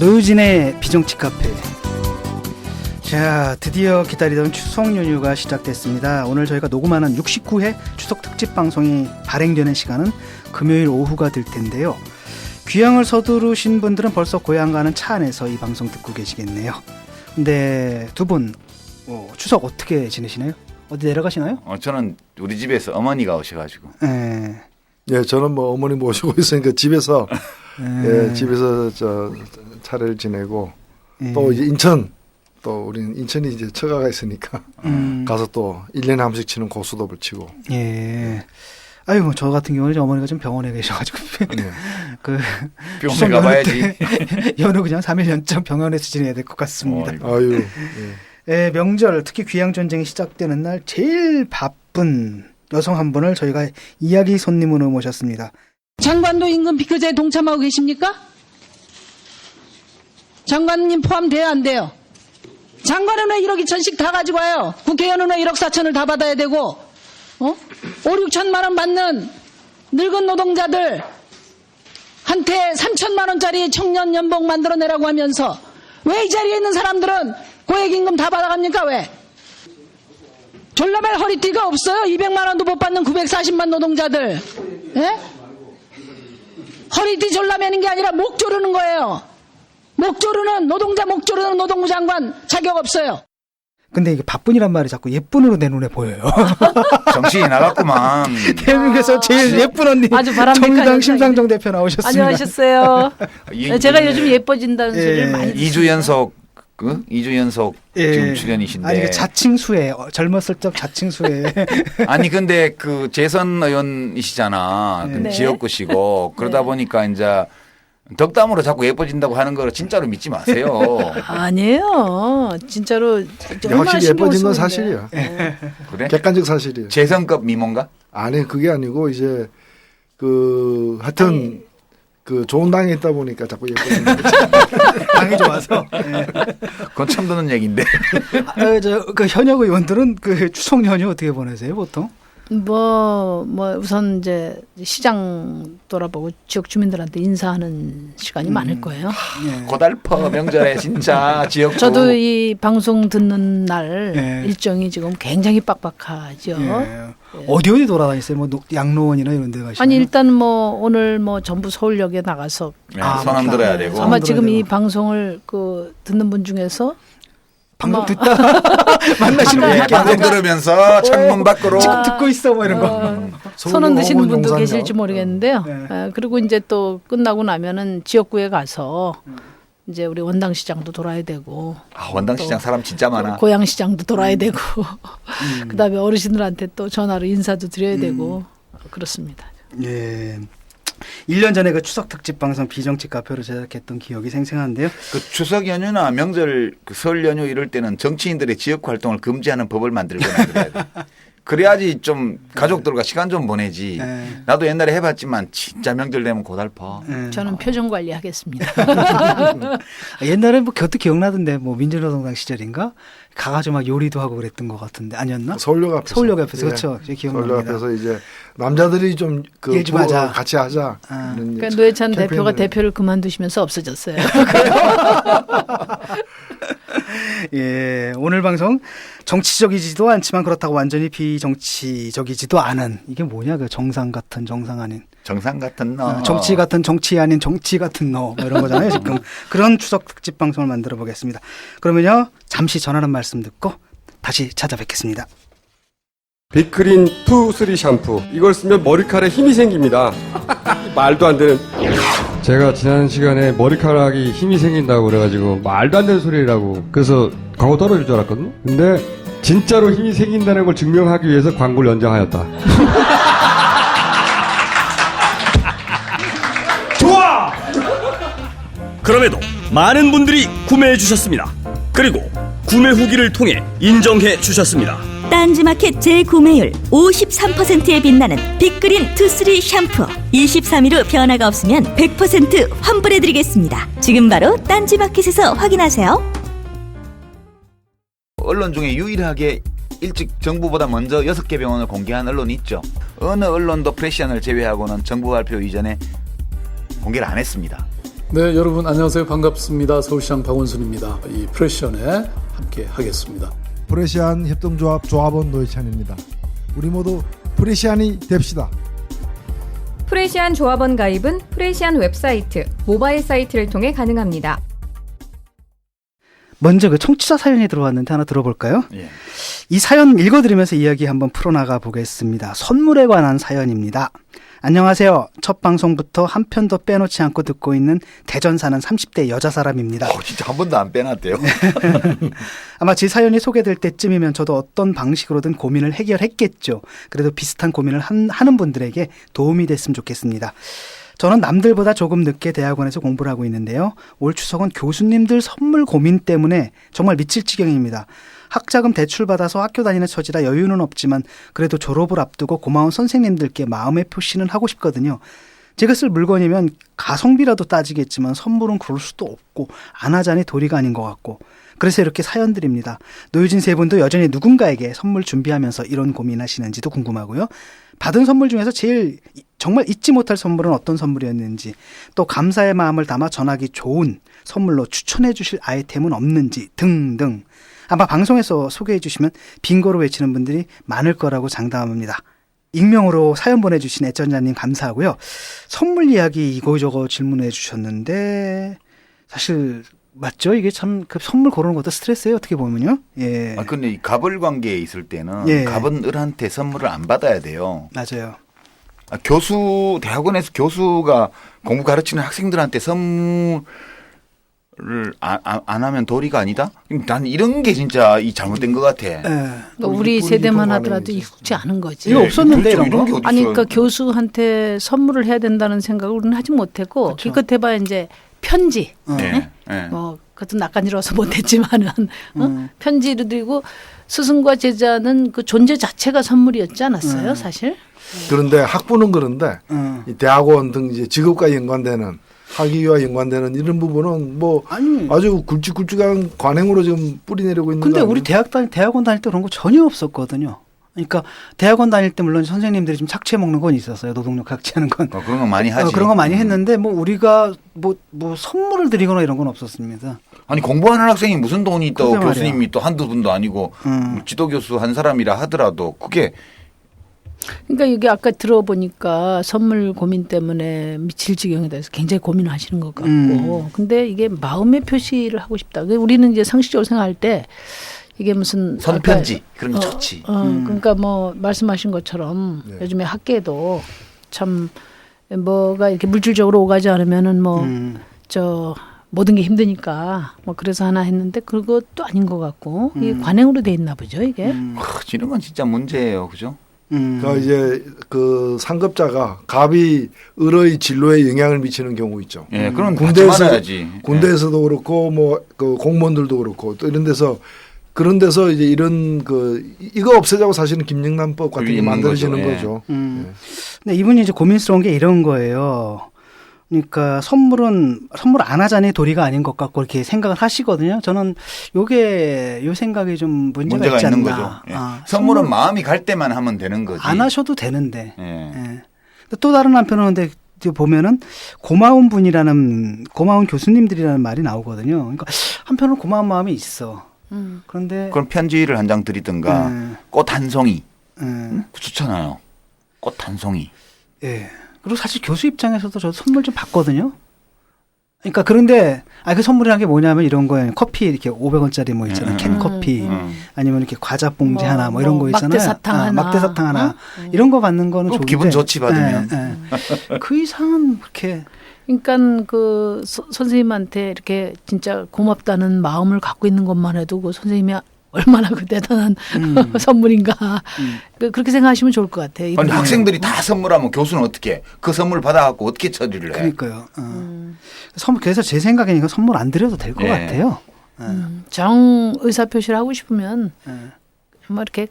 노유진의 비정치 카페. 자, 드디어 기다리던 추석 연휴가 시작됐습니다. 오늘 저희가 녹음하는 69회 추석 특집 방송이 발행되는 시간은 금요일 오후가 될 텐데요. 귀향을 서두르신 분들은 벌써 고향 가는 차 안에서 이 방송 듣고 계시겠네요. 근데 두 분 추석 어떻게 지내시나요? 어디 내려가시나요? 저는 우리 집에서 어머니가 오셔가지고. 예, 저는 뭐 어머니 모시고 있으니까 집에서 집에서 저 차를 지내고 또 이제 인천 또 우리는 인천이 이제 처가가 있으니까 가서 또 1년에 한 번씩 치는 고수톱을 치고. 예. 아유, 저 같은 경우는 어머니가 좀 병원에 계셔가지고 그 병원에 가봐야지. 연휴 그냥 3일 연장 병원에서 지내야 될 것 같습니다. 아유. 예, 명절 특히 귀향 전쟁이 시작되는 날 제일 바쁜 여성 한 분을 저희가 이야기 손님으로 모셨습니다. 장관도 임금 비교제에 동참하고 계십니까? 장관님 포함돼야 안 돼요? 장관은 왜 1억 2천씩 다 가지고 와요? 국회의원은 왜 1억 4천을 다 받아야 되고 5, 6천만 원 받는 늙은 노동자들 한테 3천만 원짜리 청년 연봉 만들어내라고 하면서 왜 이 자리에 있는 사람들은 고액임금 다 받아갑니까? 왜? 졸라맨 허리띠가 없어요? 200만 원도 못 받는 940만 노동자들. 예? 허리띠 졸라매는 게 아니라 목 조르는 거예요. 목 조르는 노동자 목 조르는 노동부 장관 자격 없어요. 근데 이게 바쁜이란 말이 자꾸 예쁜으로 내 눈에 보여요. 정신이 나갔구만. 대한민국에서 제일 예쁜 언니 아주 바람직한 정의당 심상정 대표 나오셨습니다. 안녕하셨어요. 제가 요즘 예뻐진다는 소리를 많이 2주 연속 2주 연속 지금 출연이신데. 아니 그 자칭수에 젊었을 적 자칭수에 아니 근데 그 재선 의원이시잖아. 네. 지역구시고 그러다 보니까 이제 덕담으로 자꾸 예뻐진다고 하는 거를 진짜로 믿지 마세요. 아니에요. 진짜로 확실히 예뻐진 건 사실이야. 그래? 객관적 사실이에요. 재선급 미모인가? 아니 그게 아니고 이제 그 하여튼 그 좋은 당에 있다 보니까 자꾸 예뻐지는 거지. 당이 좋아서. 그건 처음 듣는 얘기인데. 그 현역 의원들은 그 추석 연휴 어떻게 보내세요 보통? 뭐 우선 이제 시장 돌아보고 지역 주민들한테 인사하는 시간이 많을 거예요. 고달퍼 명절에 진짜 지역구. 저도 이 방송 듣는 날 일정이 지금 굉장히 빡빡하죠. 어디 돌아다니세요? 뭐 양로원이나 이런 데 가시나요? 아니 일단 뭐 오늘 뭐 전부 서울역에 나가서 선언 들어야 되고. 아마 지금 이 방송을 그 듣는 분 중에서 방송 듣다 만나시는 분 방송 들으면서 창문 밖으로 지금 듣고 있어 뭐 이런 거. 선언 드시는 분도 계실지 모르겠는데요. 그리고 이제 또 끝나고 나면은 지역구에 가서 이제 우리 원당시장도 돌아야 되고. 원당시장 사람 진짜 많아. 고양시장도 돌아야 되고. 그다음에 어르신들한테 또 전화로 인사도 드려야 되고 그렇습니다. 예. 1년 전에 그 추석 특집 방송 비정치 카페로 제작했던 기억이 생생한데요. 그 추석 연휴나 명절 그 설 연휴 이럴 때는 정치인들의 지역 활동을 금지하는 법을 만들거나 그래야 돼. 그래야지 좀 가족들과 시간 좀 보내지. 나도 옛날에 해봤지만 진짜 명절 되면 고달퍼. 저는 표정 관리하겠습니다. 옛날에 뭐 그것도 기억나던데 뭐 민주노동당 시절인가 가가지고 막 요리도 하고 그랬던 것 같은데 아니었나? 서울역 앞에서. 서울역 앞에서 그렇죠. 기억납니다. 서울역 앞에서 이제 남자들이 좀 그 같이 하자. 그러니까 노회찬 대표가 대표를 그만두시면서 없어졌어요. 예, 오늘 방송 정치적이지도 않지만 그렇다고 완전히 비정치적이지도 않은 이게 뭐냐 그 정상 같은 정상 아닌 정상 같은 너 정치 같은 정치 아닌 정치 같은 너 뭐 이런 거잖아요 지금. 그런 추석 특집 방송을 만들어 보겠습니다. 그러면요 잠시 전하는 말씀 듣고 다시 찾아뵙겠습니다. 빅그린 2, 3 샴푸 이걸 쓰면 머리카락에 힘이 생깁니다. 말도 안 되는. 제가 지난 시간에 머리카락이 힘이 생긴다고 그래가지고 말도 안 되는 소리라고 그래서 광고 떨어질 줄 알았거든요. 근데 진짜로 힘이 생긴다는 걸 증명하기 위해서 광고를 연장하였다. 좋아! 그럼에도 많은 분들이 구매해 주셨습니다. 그리고 구매 후기를 통해 인정해 주셨습니다. 딴지마켓 재구매율 53%에 빛나는 빅그린 2, 3 샴푸 23일 후 변화가 없으면 100% 환불해드리겠습니다. 지금 바로 딴지마켓에서 확인하세요. 언론 중에 유일하게 일찍 정부보다 먼저 6개 병원을 공개한 언론이 있죠. 어느 언론도 프레시안을 제외하고는 정부 발표 이전에 공개를 안 했습니다. 네, 여러분 안녕하세요. 반갑습니다. 서울시장 박원순입니다. 이 프레시안에 함께 하겠습니다. 프레시안 협동조합 조합원 노회찬입니다. 우리 모두 프레시안이 됩시다. 프레시안 조합원 가입은 프레시안 웹사이트, 모바일 사이트를 통해 가능합니다. 먼저 그 청취자 사연이 들어왔는데 하나 들어볼까요? 예. 이 사연 읽어드리면서 이야기 한번 풀어나가 보겠습니다. 선물에 관한 사연입니다. 안녕하세요. 첫 방송부터 한 편도 빼놓지 않고 듣고 있는 대전 사는 30대 여자 사람입니다. 진짜 한 번도 안 빼놨대요. 아마 제 사연이 소개될 때쯤이면 저도 어떤 방식으로든 고민을 해결했겠죠. 그래도 비슷한 고민을 하는 분들에게 도움이 됐으면 좋겠습니다. 저는 남들보다 조금 늦게 대학원에서 공부를 하고 있는데요. 올 추석은 교수님들 선물 고민 때문에 정말 미칠 지경입니다. 학자금 대출받아서 학교 다니는 처지라 여유는 없지만 그래도 졸업을 앞두고 고마운 선생님들께 마음의 표시는 하고 싶거든요. 제가 쓸 물건이면 가성비라도 따지겠지만 선물은 그럴 수도 없고 안 하자니 도리가 아닌 것 같고 그래서 이렇게 사연 드립니다. 노유진 세 분도 여전히 누군가에게 선물 준비하면서 이런 고민하시는지도 궁금하고요. 받은 선물 중에서 제일 정말 잊지 못할 선물은 어떤 선물이었는지 또 감사의 마음을 담아 전하기 좋은 선물로 추천해 주실 아이템은 없는지 등등 아마 방송에서 소개해 주시면 빙고로 외치는 분들이 많을 거라고 장담합니다. 익명으로 사연 보내주신 애청자님 감사하고요. 선물 이야기 이거저거 질문해 주셨는데 사실 맞죠? 이게 참 그 선물 고르는 것도 스트레스예요. 어떻게 보면요. 예. 근데 이 갑을 관계에 있을 때는 예. 갑은 을한테 선물을 안 받아야 돼요. 맞아요. 대학원에서 교수가 공부 가르치는 학생들한테 선물을 안 하면 도리가 아니다? 난 이런 게 진짜 이 잘못된 것 같아. 우리 세대만 하더라도 익숙지 않은 거지. 이거 없었는데 그렇죠. 이런 게 거? 어딨어요. 아니 그러니까 교수한테 선물을 해야 된다는 생각을 우리는 하지 못했고 기껏 해봐야 이제 편지. 네. 네. 뭐 그것도 낯간지러워서 못했지만은 편지를 드리고 스승과 제자는 그 존재 자체가 선물이었지 않았어요, 사실? 그런데 학부는 그런데 이 대학원 등 이제 직업과 연관되는 학위와 연관되는 이런 부분은 뭐 아주 굵직굵직한 관행으로 지금 뿌리내리고 있는. 근데 거 우리 대학원 다닐 때 그런 거 전혀 없었거든요. 그러니까 대학원 다닐 때 물론 선생님들이 좀 착취해 먹는 건 있었어요. 노동력 착취하는 건. 그런 거 많이 하지. 그런 거 많이 했는데 뭐 우리가 뭐 선물을 드리거나 이런 건 없었습니다. 아니 공부하는 학생이 무슨 돈이 또 그러게 교수님이 말이야. 또 한두 분도 아니고 지도교수 한 사람이라 하더라도 그게 그러니까 이게 아까 들어보니까 선물 고민 때문에 미칠 지경에 대해서 굉장히 고민을 하시는 것 같고 근데 이게 마음의 표시를 하고 싶다. 우리는 이제 상식적으로 생각할 때 이게 무슨 선편지 그런 게 좋지. 그러니까 뭐 말씀하신 것처럼 요즘에 학계도 참 뭐가 이렇게 물질적으로 오가지 않으면은 뭐 저 모든 게 힘드니까 뭐 그래서 하나 했는데 그것도 아닌 것 같고 이게 관행으로 돼 있나 보죠 이게. 이런 건 진짜 문제예요, 그죠? 그러니까 이제 그 상급자가 갑이 을의 진로에 영향을 미치는 경우 있죠. 예, 그런 군대에서 말아야지. 군대에서도 그렇고 뭐 그 공무원들도 그렇고 또 이런 데서 그런 데서 이제 이런 그 이거 없애자고 사실은 김영란법 같은 게 만들어지는 거죠. 근데 이분이 이제 고민스러운 게 이런 거예요. 그러니까 선물 안 하자니 도리가 아닌 것 같고 이렇게 생각을 하시거든요. 저는 요 생각이 좀 문제가 있지 있는 않나. 거죠. 예. 선물은 마음이 갈 때만 하면 되는 거지. 안 하셔도 되는데. 예. 예. 또 다른 한편으로는 근데 보면은 고마운 교수님들이라는 말이 나오거든요. 그러니까 한편으로 고마운 마음이 있어. 그런데 그럼 편지를 한 장 드리든가 꽃 한 송이 좋잖아요. 꽃 한 송이. 예. 그리고 사실 교수 입장에서도 저 선물 좀 받거든요. 그러니까 그런데 그 선물이란 게 뭐냐면 이런 거예요. 커피 이렇게 500원짜리 뭐 있잖아요. 캔 커피 아니면 이렇게 과자 봉지 하나 뭐 이런 거 있잖아요. 막대사탕 하나 이런 거 받는 거는 좋은데 기분 좋지 받으면. 그 이상은 그렇게. 그러니까 그 선생님한테 이렇게 진짜 고맙다는 마음을 갖고 있는 것만 해도 그 선생님이 얼마나 그 대단한 선물인가 그렇게 생각하시면 좋을 것 같아요. 아니 학생들이 다 선물하면 교수는 어떻게 그 선물 받아갖고 어떻게 처리를 해? 그러니까요. 그래서 제 생각에는 선물 안 드려도 될 것 같아요. 정 의사 표시를 하고 싶으면 뭐 이렇게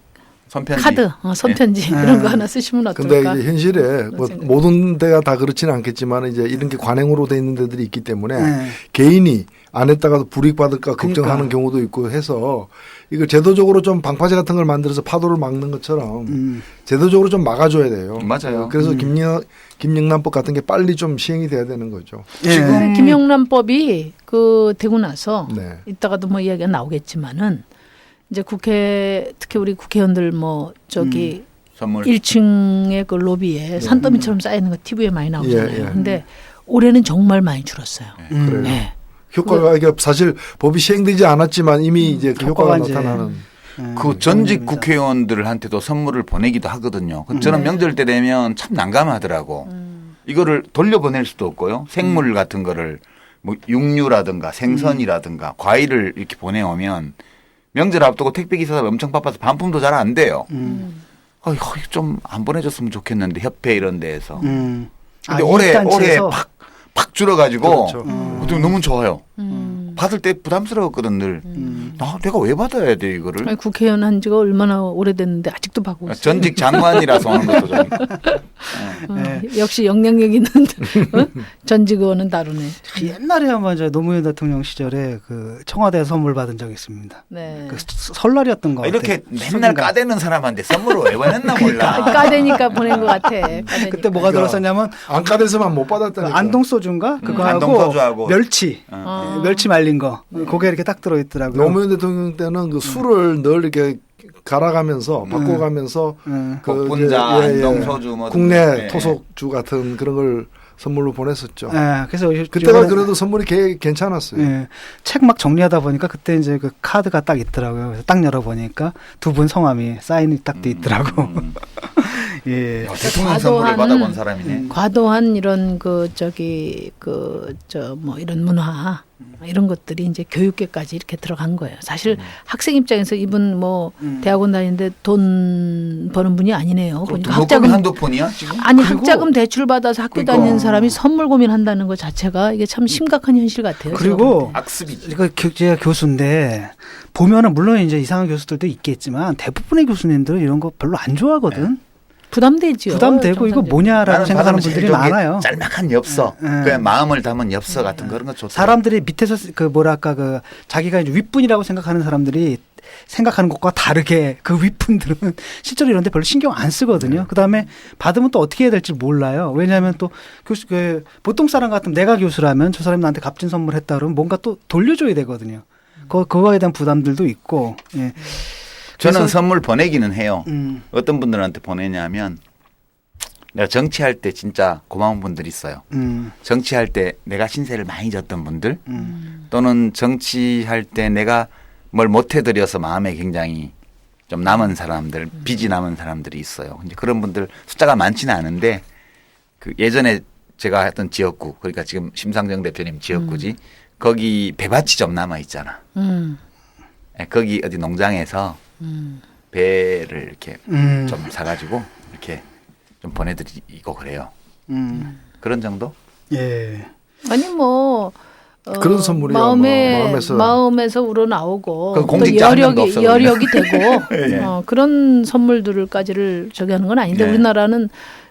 손편지. 카드, 손편지 이런 거 하나 쓰시면 근데 어떨까? 이제 현실에 뭐 모든 데가 다 그렇지는 않겠지만 이제 이런 게 관행으로 돼 있는 데들이 있기 때문에 개인이 안 했다가도 불이익받을까 걱정하는 경우도 있고 해서 이걸 제도적으로 좀 방파제 같은 걸 만들어서 파도를 막는 것처럼 제도적으로 좀 막아줘야 돼요. 맞아요. 그래서 김영란법 같은 게 빨리 좀 시행이 돼야 되는 거죠. 지금 김영란법이 그 되고 나서 네. 이따가도 뭐 이야기가 나오겠지만은 이제 국회 특히 우리 국회의원들 뭐 저기 선물. 1층의 그 로비에 산더미처럼 쌓이는 거 TV에 많이 나오잖아요. 예, 예. 근데 올해는 정말 많이 줄었어요. 그래요. 네. 효과가 이게 사실 법이 시행되지 않았지만 이미 이제 그 효과가 나타나는. 그 전직 국회의원들한테도 선물을 보내기도 하거든요. 저는 명절 때 되면 참 난감하더라고. 이거를 돌려보낼 수도 없고요. 생물 같은 거를 뭐 육류라든가 생선이라든가 과일을 이렇게 보내오면 명절 앞두고 택배기사가 엄청 바빠서 반품도 잘 안 돼요. 좀 안 보내줬으면 좋겠는데 협회 이런 데에서. 근데 올해 팍 줄어가지고 그렇죠. 너무 좋아요. 받을 때 부담스러웠거든 늘. 내가 왜 받아야 돼 이거를? 아니, 국회의원 한 지가 얼마나 오래됐는데 아직도 받고 있어요. 전직 장관이라서 오는 것도 좀. 역시 영향력 있는 전직 의원은 다르네. 옛날에 한번 노무현 대통령 시절에 그 청와대에서 선물 받은 적이 있습니다. 네. 그 설날이었던 거 같아요. 이렇게 맨날 까대는 사람한테 선물을 왜 보냈나 몰라. 까대니까 보낸 것 같아. 까대니까. 그때 뭐가 들었었냐면 안 까대서만 못 받았다니까. 안동 소주인가 그거 안동 소주하고 멸치 멸치 말린 거 그게 이렇게 딱 들어있더라고요. 노무현 대통령 때는 그 술을 늘 이렇게 갈아가면서 바꿔가면서 복분자, 안동 소주 뭐 국내 토속주 같은 그런 걸 선물로 보냈었죠. 그래서 그때가 그래도 선물이 괜찮았어요. 책 막 정리하다 보니까 그때 이제 그 카드가 딱 있더라고요. 그래서 딱 열어보니까 두 분 성함이 사인이 딱 돼 있더라고. 예. 대통령 선물을 받아본 사람이네. 과도한 이런 뭐 이런 문화 이런 것들이 이제 교육계까지 이렇게 들어간 거예요. 사실 학생 입장에서 이분 뭐 대학원 다니는데 돈 버는 분이 아니네요. 보니까 학자금 한두 푼이야 지금? 아니 학자금 대출 받아서 학교 다니는 사람이 선물 고민한다는 것 자체가 이게 참 심각한 현실 같아요. 그리고 악습이지. 이거 제가 교수인데 보면은 물론 이제 이상한 교수들도 있겠지만 대부분의 교수님들은 이런 거 별로 안 좋아하거든. 부담되죠. 부담되고 이거 뭐냐라고 생각하는 분들이 많아요. 짤막한 엽서, 그냥 마음을 담은 엽서 같은 그런 거 좋다. 사람들이 밑에서 자기가 이제 윗분이라고 생각하는 사람들이 생각하는 것과 다르게 그 윗분들은 실제로 이런데 별로 신경 안 쓰거든요. 그다음에 받으면 또 어떻게 해야 될지 몰라요. 왜냐하면 또 보통 사람 같으면 내가 교수라면 저 사람이 나한테 값진 선물했다 그러면 뭔가 또 돌려줘야 되거든요. 그거에 대한 부담들도 있고. 예. 저는 선물 보내기는 해요. 어떤 분들한테 보내냐면 내가 정치할 때 진짜 고마운 분들이 있어요. 정치할 때 내가 신세를 많이 졌던 분들 또는 정치할 때 내가 뭘 못해드려서 마음에 굉장히 좀 남은 사람들, 빚이 남은 사람들이 있어요. 이제 그런 분들 숫자가 많지는 않은데 그 예전에 제가 했던 지역구 그러니까 지금 심상정 대표님 지역구지 거기 배밭이 좀 남아 있잖아. 거기 어디 농장에서 배를 이렇게 좀 사가지고 이렇게 좀 보내드리고 그래요. 그런 정도? 예. 아니 뭐 그런 선물이야. 마음에서 우러나오고 또 여력이 되고 예. 그런 선물들까지를 저기 하는 건 아닌데 네. 우리나라는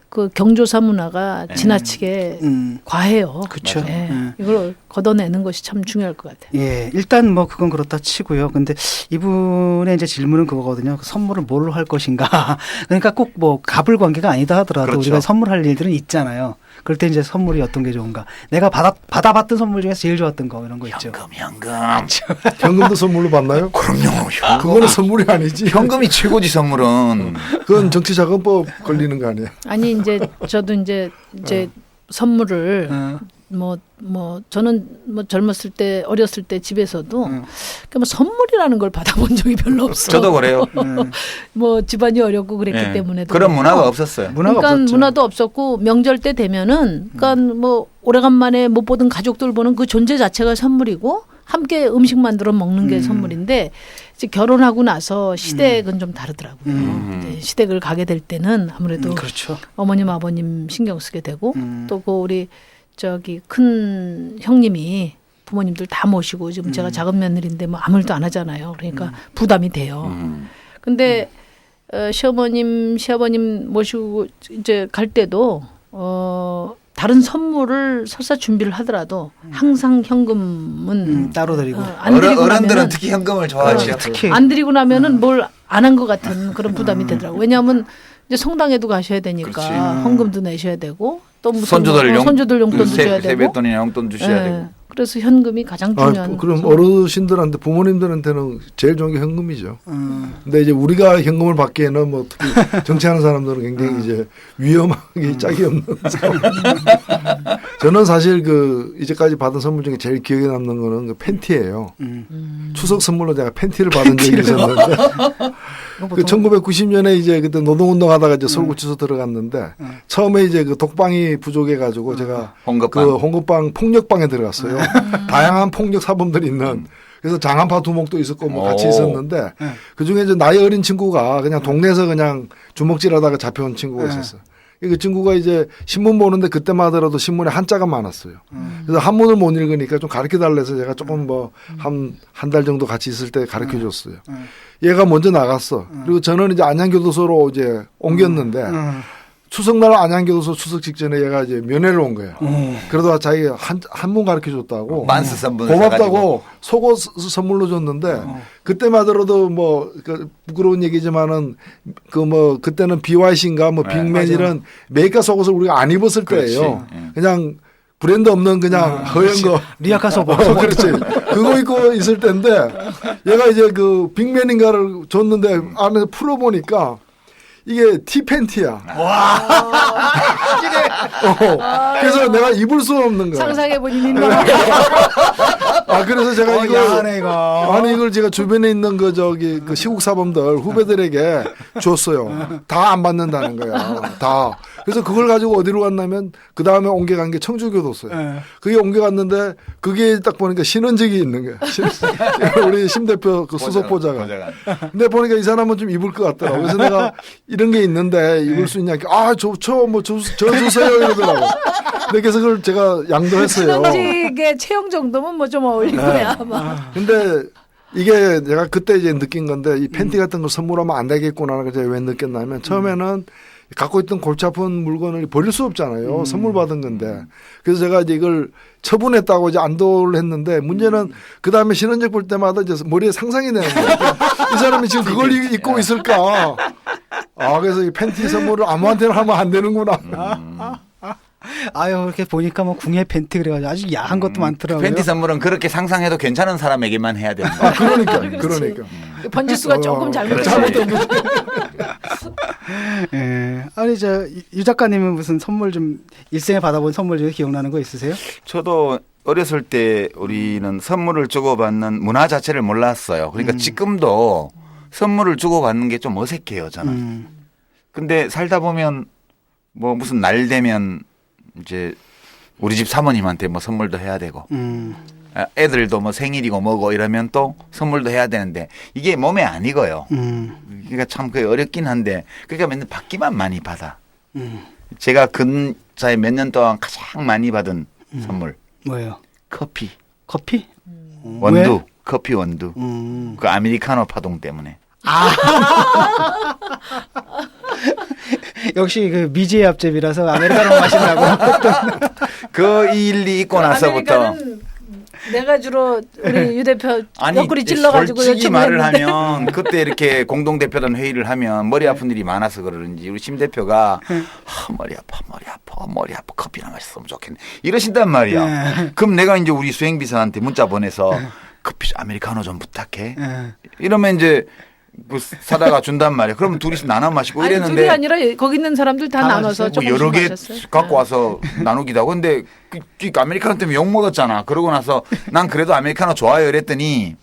그 경조사 문화가 지나치게 과해요. 그렇죠. 네. 이걸 걷어내는 것이 참 중요할 것 같아요. 예, 일단 뭐 그건 그렇다 치고요. 근데 이분의 이제 질문은 그거거든요. 선물을 뭘로 할 것인가. 그러니까 꼭 뭐 갑을 관계가 아니다 하더라도 그렇죠. 우리가 선물할 일들은 있잖아요. 그럴 때 이제 선물이 어떤 게 좋은가. 내가 받아봤던 선물 중에서 제일 좋았던 거 이런 거 있죠. 현금. 현금도 선물로 받나요? 그럼요. 그거는 선물이 아니지. 현금이 최고지 선물은. 그건 정치자금법 걸리는 거 아니에요? 아니 이제 저도 이제 선물을 저는 뭐 젊었을 때 어렸을 때 집에서도 뭐 선물이라는 걸 받아본 적이 별로 없어. 저도 그래요. 뭐 집안이 어렵고 그랬기 때문에 그런 문화가 없었어요. 그러니까 문화도 없었고 명절 때 되면은 그러니까 뭐 오래간만에 못 보던 가족들 보는 그 존재 자체가 선물이고 함께 음식 만들어 먹는 게 선물인데 이제 결혼하고 나서 시댁은 좀 다르더라고요. 이제 시댁을 가게 될 때는 아무래도 그렇죠. 어머님 아버님 신경 쓰게 되고 또 그 우리 큰 형님이 부모님들 다 모시고 지금 제가 작은 며느리인데 뭐 아무 일도 안 하잖아요. 그러니까 부담이 돼요. 근데 시아버님 모시고 이제 갈 때도 다른 선물을 설사 준비를 하더라도 항상 현금은 따로 드리고 안 드리고 어른들은 나면은 특히 현금을 좋아하시죠. 특히 안 드리고 나면은 뭘 안 한 것 같은 그런 부담이 되더라고. 왜냐하면 이제 성당에도 가셔야 되니까 그렇지. 헌금도 내셔야 되고 또 무슨 손주들 용돈도 줘야 되고. 세뱃돈이나 용돈 주셔야 예. 되고. 그래서 현금이 가장 중요한. 그럼 어르신들한테 부모님들한테는 제일 좋은 게 현금이죠. 근데 이제 우리가 현금을 받기에는 뭐 특히 정치하는 사람들은 굉장히 이제 위험하게 짝이 없는 상황. 저는 사실 그 이제까지 받은 선물 중에 제일 기억에 남는 거는 그 팬티예요. 추석 선물로 제가 팬티를 받은 적이 있었는데 그 1990년에 이제 그때 노동운동 하다가 이제 서울 구치소 들어갔는데 처음에 이제 그 독방이 부족해 가지고 제가 그 홍급방 폭력방에 들어갔어요. 다양한 폭력 사범들이 있는. 그래서 장한파 두목도 있었고 뭐 같이 있었는데 그 중에 이제 나이 어린 친구가 그냥 동네에서 그냥 주먹질하다가 잡혀온 친구가 있었어요. 그 친구가 이제 신문 보는데 그때만 하더라도 신문에 한자가 많았어요. 그래서 한문을 못 읽으니까 좀 가르쳐 달래서 제가 조금 뭐 한 달 정도 같이 있을 때 가르쳐 줬어요. 얘가 먼저 나갔어. 그리고 저는 이제 안양교도소로 이제 옮겼는데 추석날 안양교도소 추석 직전에 얘가 이제 면회를 온 거예요. 그러다가 자기가 한문 가르쳐 줬다고. 만스 선물 고맙다고 속옷 선물로 줬는데 그때만 하더라도 뭐 그 부끄러운 얘기지만은 그 뭐 그때는 BYC인가 뭐 빅맨 메이커 속옷을 우리가 안 입었을 때예요. 그냥 브랜드 없는 그냥 허연 거. 리아카 속옷. 그렇지. 그거 입고 있을 때인데 얘가 이제 그 빅맨인가를 줬는데 안에 풀어보니까 이게 티 팬티야. 와. 그래서 내가 입을 수 없는 거야. 상상해보니 민망. 그래서 제가 이거. 아니 이걸 제가 주변에 있는 그 저기 그 시국 사범들 후배들에게 줬어요. 다 안 받는다는 거야. 다. 그래서 그걸 가지고 어디로 갔냐면 그 다음에 옮겨간 게 청주교도소예요. 그게 옮겨갔는데 그게 딱 보니까 신원직이 있는 거야. 우리 심 대표 그 수석보좌관. 근데 보니까 이 사람은 좀 입을 것 같더라고. 그래서 내가 이런 게 있는데 입을 수 있냐? 저 주세요 이러더라고. 근데 그래서 그걸 제가 양도했어요. 신혼직의 체형 정도면 뭐 좀 어울릴 거야 아마. 근데 이게 내가 그때 이제 느낀 건데 이 팬티 같은 걸 선물하면 안 되겠구나. 그래서 왜 느꼈냐면 처음에는 갖고 있던 골치 아픈 물건을 버릴 수 없잖아요. 선물 받은 건데. 그래서 제가 이제 이걸 처분했다고 이제 안도를 했는데 문제는 그 다음에 신혼집 볼 때마다 이제 머리에 상상이 되는 거예요. 이 사람이 지금 그걸 입고 있을까. 그래서 이 팬티 선물을 아무한테나 하면 안 되는구나. 이렇게 보니까 뭐 궁예 팬티 그래가지고 아주 야한 것도 많더라고요. 팬티 선물은 그렇게 상상해도 괜찮은 사람에게만 해야 됩니다. 그러니까. 번지수가 조금 잘못된 예. 아니 유 작가님은 무슨 선물 좀 일생에 받아본 선물 중에 기억나는 거 있으세요? 저도 어렸을 때 우리는 선물을 주고받는 문화 자체를 몰랐어요. 그러니까 지금도 선물을 주고받는 게 좀 어색해요, 저는. 근데 살다 보면 뭐 무슨 날 되면 이제 우리 집 사모님한테 뭐 선물도 해야 되고 애들도 뭐 생일이고 뭐고 이러면 또 선물도 해야 되는데 이게 몸에 안 익어요. 그러니까 참 그게 어렵긴 한데 그러니까 맨날 받기만 많이 받아. 제가 근사에 몇 년 동안 가장 많이 받은 선물. 뭐예요? 커피. 커피? 원두. 왜? 커피 원두. 그 아메리카노 파동 때문에. 역시 그 미지의 앞집이라서 아메리카노 마신다고. 그 일이 있고 나서부터. 내가 주로 우리 유 대표 옆구리 찔러가지고 솔직히 말을 했는데. 하면 그때 이렇게 공동대표단 회의를 하면 머리 아픈 일이 많아서 그러는지 우리 심 대표가 머리 아파 커피나 마셨으면 좋겠네 이러신단 말이야. 그럼 내가 이제 우리 수행비서한테 문자 보내서 커피 아메리카노 좀 부탁해. 이러면 이제 그 사다가 준단 말이야. 그러면 둘이서 나눠 마시고 이랬는데. 둘이 아니라 거기 있는 사람들 다 나눠서 뭐 여러 개 갖고 와서 나누기도 하고. 근데 그 아메리카노 때문에 욕 먹었잖아. 그러고 나서 난 그래도 아메리카노 좋아요 이랬더니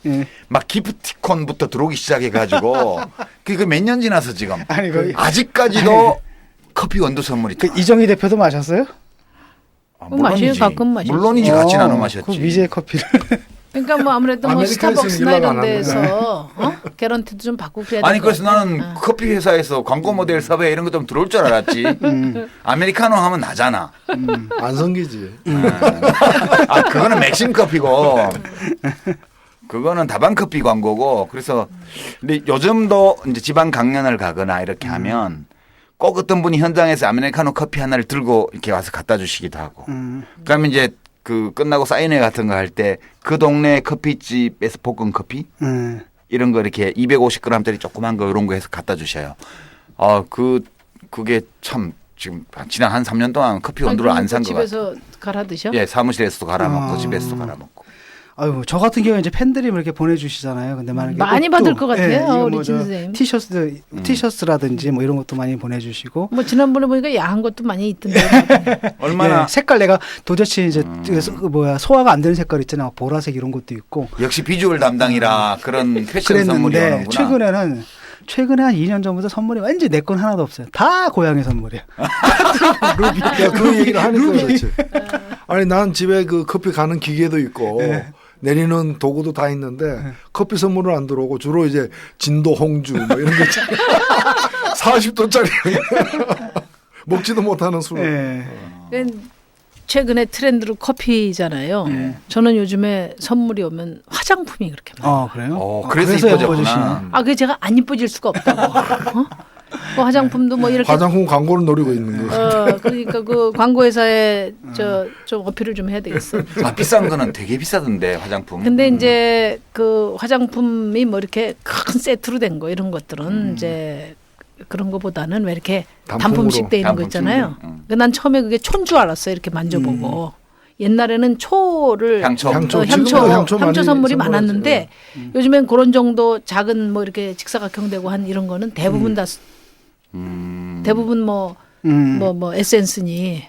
막 기프티콘부터 들어오기 시작해가지고 그게 몇 년 지나서 지금 아직까지도 커피 원두 선물이 그 이정희 대표도 마셨어요? 물론이지. 가끔 마시죠. 물론이지 같이 나눠 마셨지. 그 미지의 커피를. 그러니까 뭐 아무래도 뭐 스타벅스나 이런 데서 개런티도 좀 받고 그래야 될 아니 그래서 것 같아. 나는 커피 회사에서 광고 모델 섭외 이런 거 좀 들어올 줄 알았지. 아메리카노 하면 나잖아. 안 성기지. 그거는 맥심 커피고. 그거는 다방커피 광고고 그래서 근데 요즘도 이제 지방 강연을 가거나 이렇게 하면 꼭 어떤 분이 현장에서 아메리카노 커피 하나를 들고 이렇게 와서 갖다 주시기도 하고 그러면 이제 그 끝나고 사인회 같은 거 할 때 그 동네 커피집에서 볶은 커피 이런 거 이렇게 250g짜리 조그만 거 이런 거 해서 갖다 주셔요. 그게 참 지금 지난 한 3년 동안 커피 온도를 안 산 거 같아요. 집에서 갈아 드셔? 예, 사무실에서도 갈아 먹고 집에서도 갈아 먹고. 아유, 저 같은 경우에 이제 팬들이 이렇게 보내주시잖아요. 근데 만약에 많이 옷도, 받을 것 같아요, 이거 우리 뭐 진 저 선생님. 티셔츠라든지 뭐 이런 것도 많이 보내주시고. 뭐 지난번에 보니까 야한 것도 많이 있던데. 얼마나 예, 색깔 내가 도대체 이제 소화가 안 되는 색깔 있잖아요. 보라색 이런 것도 있고. 역시 비주얼 담당이라 그런 패션 선물이 그랬는데 오는구나. 최근에 한 2년 전부터 선물이 왠지 내 건 하나도 없어요. 다 고양이 선물이야. 루비. 야, 그 얘기를 하니까 그렇지. 아니 난 집에 그 커피 가는 기계도 있고 내리는 도구도 다 있는데 커피 선물은 안 들어오고 주로 이제 진도 홍주 뭐 이런 거 있잖아. 40도짜리 먹지도 못하는 술. 최근에 트렌드로 커피잖아요. 저는 요즘에 선물이 오면 화장품이 그렇게 많아요. 그래요? 그래서 예뻐졌구나. 그게 제가 안 이뻐질 수가 없다고. 그 화장품도 뭐 이렇게 화장품 광고를 노리고 있는 거. 그러니까 그 광고회사에 좀 어필을 좀 해야 되겠어. 비싼 거는 되게 비싸던데 화장품. 근데 이제 그 화장품이 뭐 이렇게 큰 세트로 된 거 이런 것들은 이제 그런 거보다는 왜 이렇게 단품식 돼 있는 거 있잖아요. 난 처음에 그게 초인 줄 알았어요. 이렇게 만져보고. 옛날에는 초를 향초 선물이 많았는데 요즘엔 그런 정도 작은 뭐 이렇게 직사각형되고 한 이런 거는 대부분 다 대부분 뭐 에센스니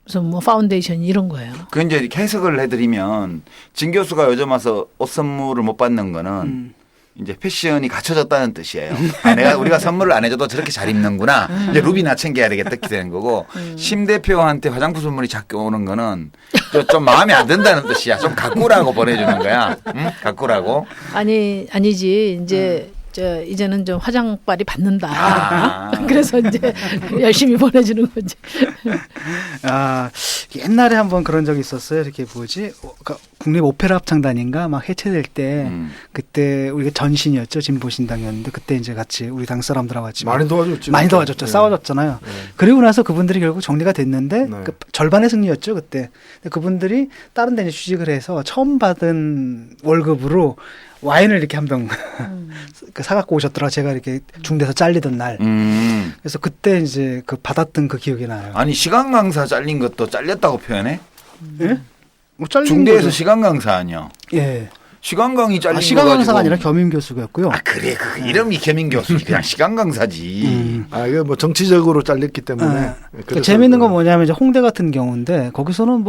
무슨 뭐 파운데이션 이런 거예요. 그 이제 이렇게 해석을 해드리면 진 교수가 요즘 와서 옷 선물을 못 받는 거는 이제 패션이 갖춰졌다는 뜻이에요. 우리가 선물을 안 해줘도 저렇게 잘 입는구나. 이제 루비나 챙겨야 되겠다 이렇게 되는 거고 심 대표한테 화장품 선물이 자꾸 오는 거는 좀 마음에 안 든다는 뜻이야. 좀 가꾸라고 보내주는 거야. 응? 가꾸라고. 아니지 이제. 이제는 좀 화장빨이 받는다. 그래서 이제 열심히 보내주는 거지. 옛날에 한번 그런 적이 있었어요. 이렇게 국립 오페라 합창단인가 막 해체될 때 그때 우리가 전신이었죠. 진보신당이었는데 그때 이제 같이 우리 당 사람들하고 같이 많이 도와줬죠. 많이 도와줬죠. 싸워줬잖아요. 그리고 나서 그분들이 결국 정리가 됐는데 그 절반의 승리였죠. 그때. 근데 그분들이 다른 데 이제 취직을 해서 처음 받은 월급으로 와인을 이렇게 한 병 사갖고 오셨더라. 제가 이렇게 중대에서 잘리던 날. 그래서 그때 이제 받았던 그 기억이 나요. 아니 시간 강사 잘린 것도 잘렸다고 표현해? 예? 뭐 잘린 중대에서 거죠. 시간 강사 아니야? 예. 시간 강의 잘린 거 시간 가지고. 강사가 아니라 겸임 교수였고요. 그래 그 이름이 겸임 교수지 그냥 시간 강사지. 이게 뭐 정치적으로 잘렸기 때문에. 그러니까 재밌는 건 뭐냐면 이제 홍대 같은 경우인데 거기서는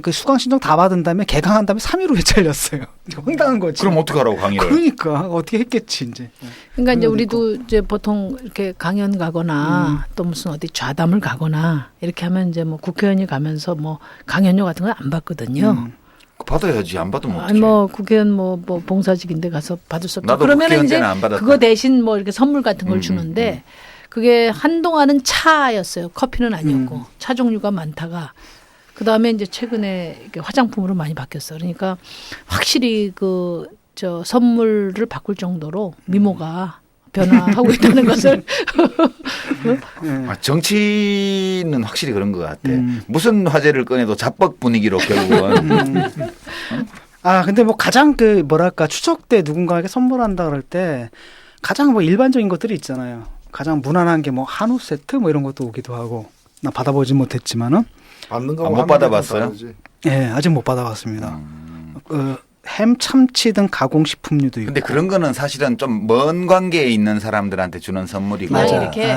그 수강 신청 다 받은 다음에 개강한 다음에 3일 후에 잘렸어요. 황당한 거지. 그럼 어떻게 하라고 강의를? 그러니까 어떻게 했겠지 이제. 그러니까 이제 우리도 이제 보통 이렇게 강연 가거나 또 무슨 어디 좌담을 가거나 이렇게 하면 이제 뭐 국회의원이 가면서 뭐 강연료 같은 거 안 받거든요. 받아야지. 안 받으면 어떡해. 아니 뭐 국회의원 뭐 봉사직인데 가서 받을 수 없죠. 나도 그러면 이제 국회의원 때는 안 받았다. 그거 대신 뭐 이렇게 선물 같은 걸 주는데 그게 한동안은 차였어요. 커피는 아니었고 차 종류가 많다가 그 다음에 이제 최근에 이렇게 화장품으로 많이 바뀌었어요. 그러니까 확실히 선물을 바꿀 정도로 미모가 변화하고 있다는 것을. 정치는 확실히 그런 것 같아. 무슨 화제를 꺼내도 잡벅 분위기로 결국은. 근데 뭐 가장 추석 때 누군가에게 선물한다 그럴 때 가장 뭐 일반적인 것들이 있잖아요. 가장 무난한 게 뭐 한우 세트 뭐 이런 것도 오기도 하고 나 받아보지 못했지만은. 못 받아봤어요? 네, 아직 못 받아봤습니다. 햄, 참치 등 가공식품류도 있고. 근데 그런 거는 사실은 좀 먼 관계에 있는 사람들한테 주는 선물이고. 맞아. 이렇게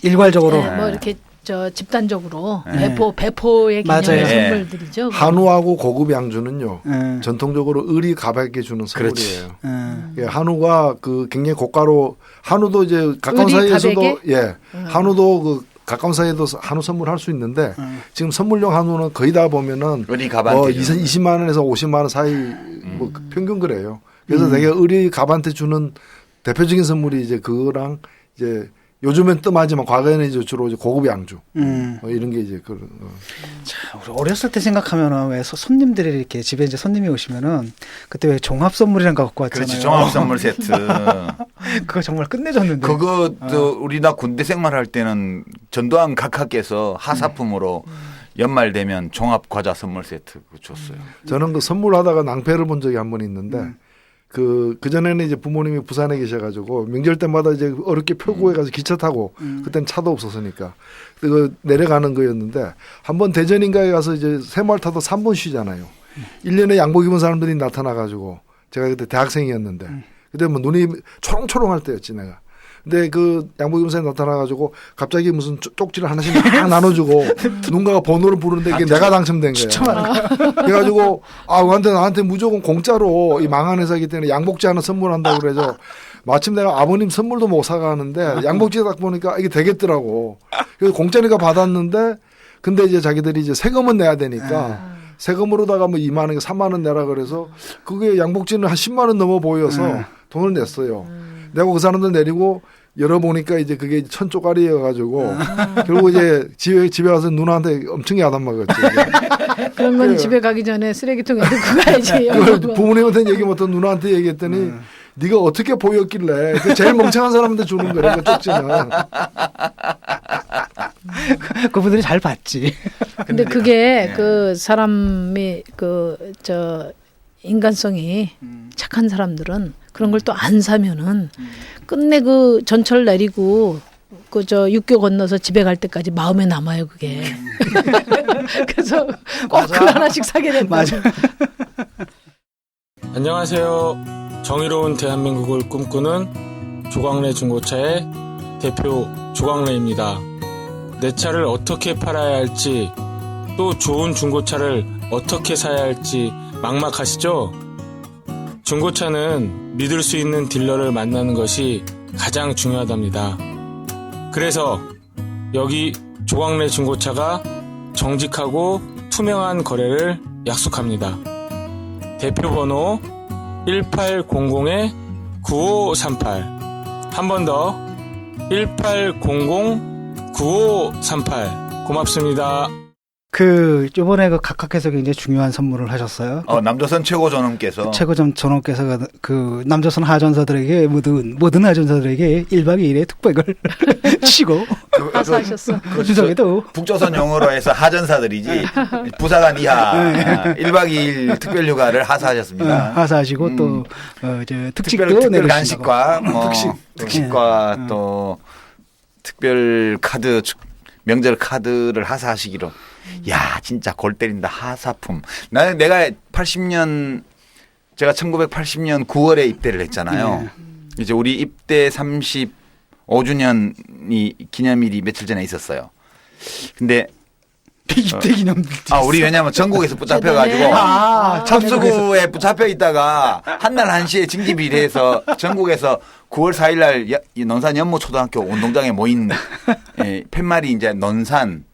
일괄적으로. 뭐 이렇게 집단적으로 배포의 기념의 선물들이죠. 한우하고 고급 양주는요. 전통적으로 의리 가볍게 주는 선물이에요. 한우가 굉장히 고가로 한우도 이제 가까운 사이에서도 한우도 가까운 사이에도 한우 선물할 수 있는데 지금 선물용 한우는 거의 다 보면은 의리 가방한테 20만 원에서 50만 원 사이 평균 그래요. 그래서 되게 의리 가방한테 주는 대표적인 선물이 이제 그거랑 이제 요즘엔 뜸하지만 과거에는 이제 주로 이제 고급 양주 이런 게 이제 자, 우리 어렸을 때 생각하면은 왜 손님들이 이렇게 집에 이제 손님이 오시면은 그때 왜 종합 선물이란 거 갖고 왔잖아요. 그렇지, 종합 선물 세트. 그거 정말 끝내줬는데. 그것도 우리 나 군대 생활할 때는 전두환 각하께서 하사품으로 연말 되면 종합 과자 선물 세트 줬어요. 저는 그 선물하다가 낭패를 본 적이 한 번 있는데 그전에는 이제 부모님이 부산에 계셔가지고 명절 때마다 이제 어렵게 표구에 가서 기차 타고 그때는 차도 없었으니까 그 내려가는 거였는데 한번 대전인가에 가서 이제 새마을 타도 3번 쉬잖아요. 1년에 양복 입은 사람들이 나타나가지고 제가 그때 대학생이었는데 그때 뭐 눈이 초롱초롱할 때였지 내가. 근데 그 양복 입은 사람이 나타나가지고 갑자기 무슨 쪽지를 하나씩 막 나눠주고 누군가가 번호를 부르는데 이게 내가 당첨된 거야. 그래가지고 나한테 무조건 공짜로 이 망한 회사이기 때문에 양복지 하나 선물한다고 그래서 마침 내가 아버님 선물도 못 사가는데 양복지 딱 보니까 이게 되겠더라고. 그래서 공짜니까 받았는데 근데 이제 자기들이 이제 세금은 내야 되니까 세금으로다가 뭐 2만 원, 3만 원 내라 그래서 그게 양복지는 한 10만 원 넘어 보여서 돈을 냈어요. 내고 그 사람들 내리고 열어보니까 이제 그게 1,000쪼가리여가지고 결국 이제 집에 가서 누나한테 엄청 야단 먹었지. 그런 건 집에 가기 전에 쓰레기통에 넣고 가야지. 부모님한테 얘기 못하고 누나한테 얘기했더니 네가 어떻게 보였길래 그 제일 멍청한 사람한테 주는 거야 그 쪽지는. 그분들이 잘 봤지. 근데 그게 그 사람이 인간성이 착한 사람들은 그런 걸 또 안 사면은 끝내 그 전철 내리고 육교 건너서 집에 갈 때까지 마음에 남아요 그게. 그래서 꼭 그거 하나씩 사게 된다. 맞아. 안녕하세요. 정의로운 대한민국을 꿈꾸는 조광래 중고차의 대표 조광래입니다. 내 차를 어떻게 팔아야 할지 또 좋은 중고차를 어떻게 사야 할지 막막하시죠? 중고차는 믿을 수 있는 딜러를 만나는 것이 가장 중요하답니다. 그래서 여기 조광래 중고차가 정직하고 투명한 거래를 약속합니다. 대표번호 1800-9538 한 번 더 1800-9538 고맙습니다. 요번에 각하께서 굉장히 중요한 선물을 하셨어요. 남조선 최고 전원께서 그 남조선 하전사들에게 모든 하전사들에게 1박 2일의 특백을 치고 하사하셨어. 주석에도 북조선 용어로 해서 하전사들이지 부사관 이하 1박 2일 특별 휴가를 하사하셨습니다. 하사하시고 또 특식도 특별 간식과 특식과 또 특별 카드 명절 카드를 하사하시기로. 야, 진짜 골 때린다. 하사품. 내가 80년 제가 1980년 9월에 입대를 했잖아요. 이제 우리 입대 35주년이 기념일이 며칠 전에 있었어요. 근데 입대 기념일. 우리 왜냐면 전국에서 붙잡혀 가지고 첩수구에 붙잡혀 있다가 한날 한시에 징집일해서 전국에서 9월 4일 날 논산 연모초등학교 운동장에 모인 팻말이 이제 논산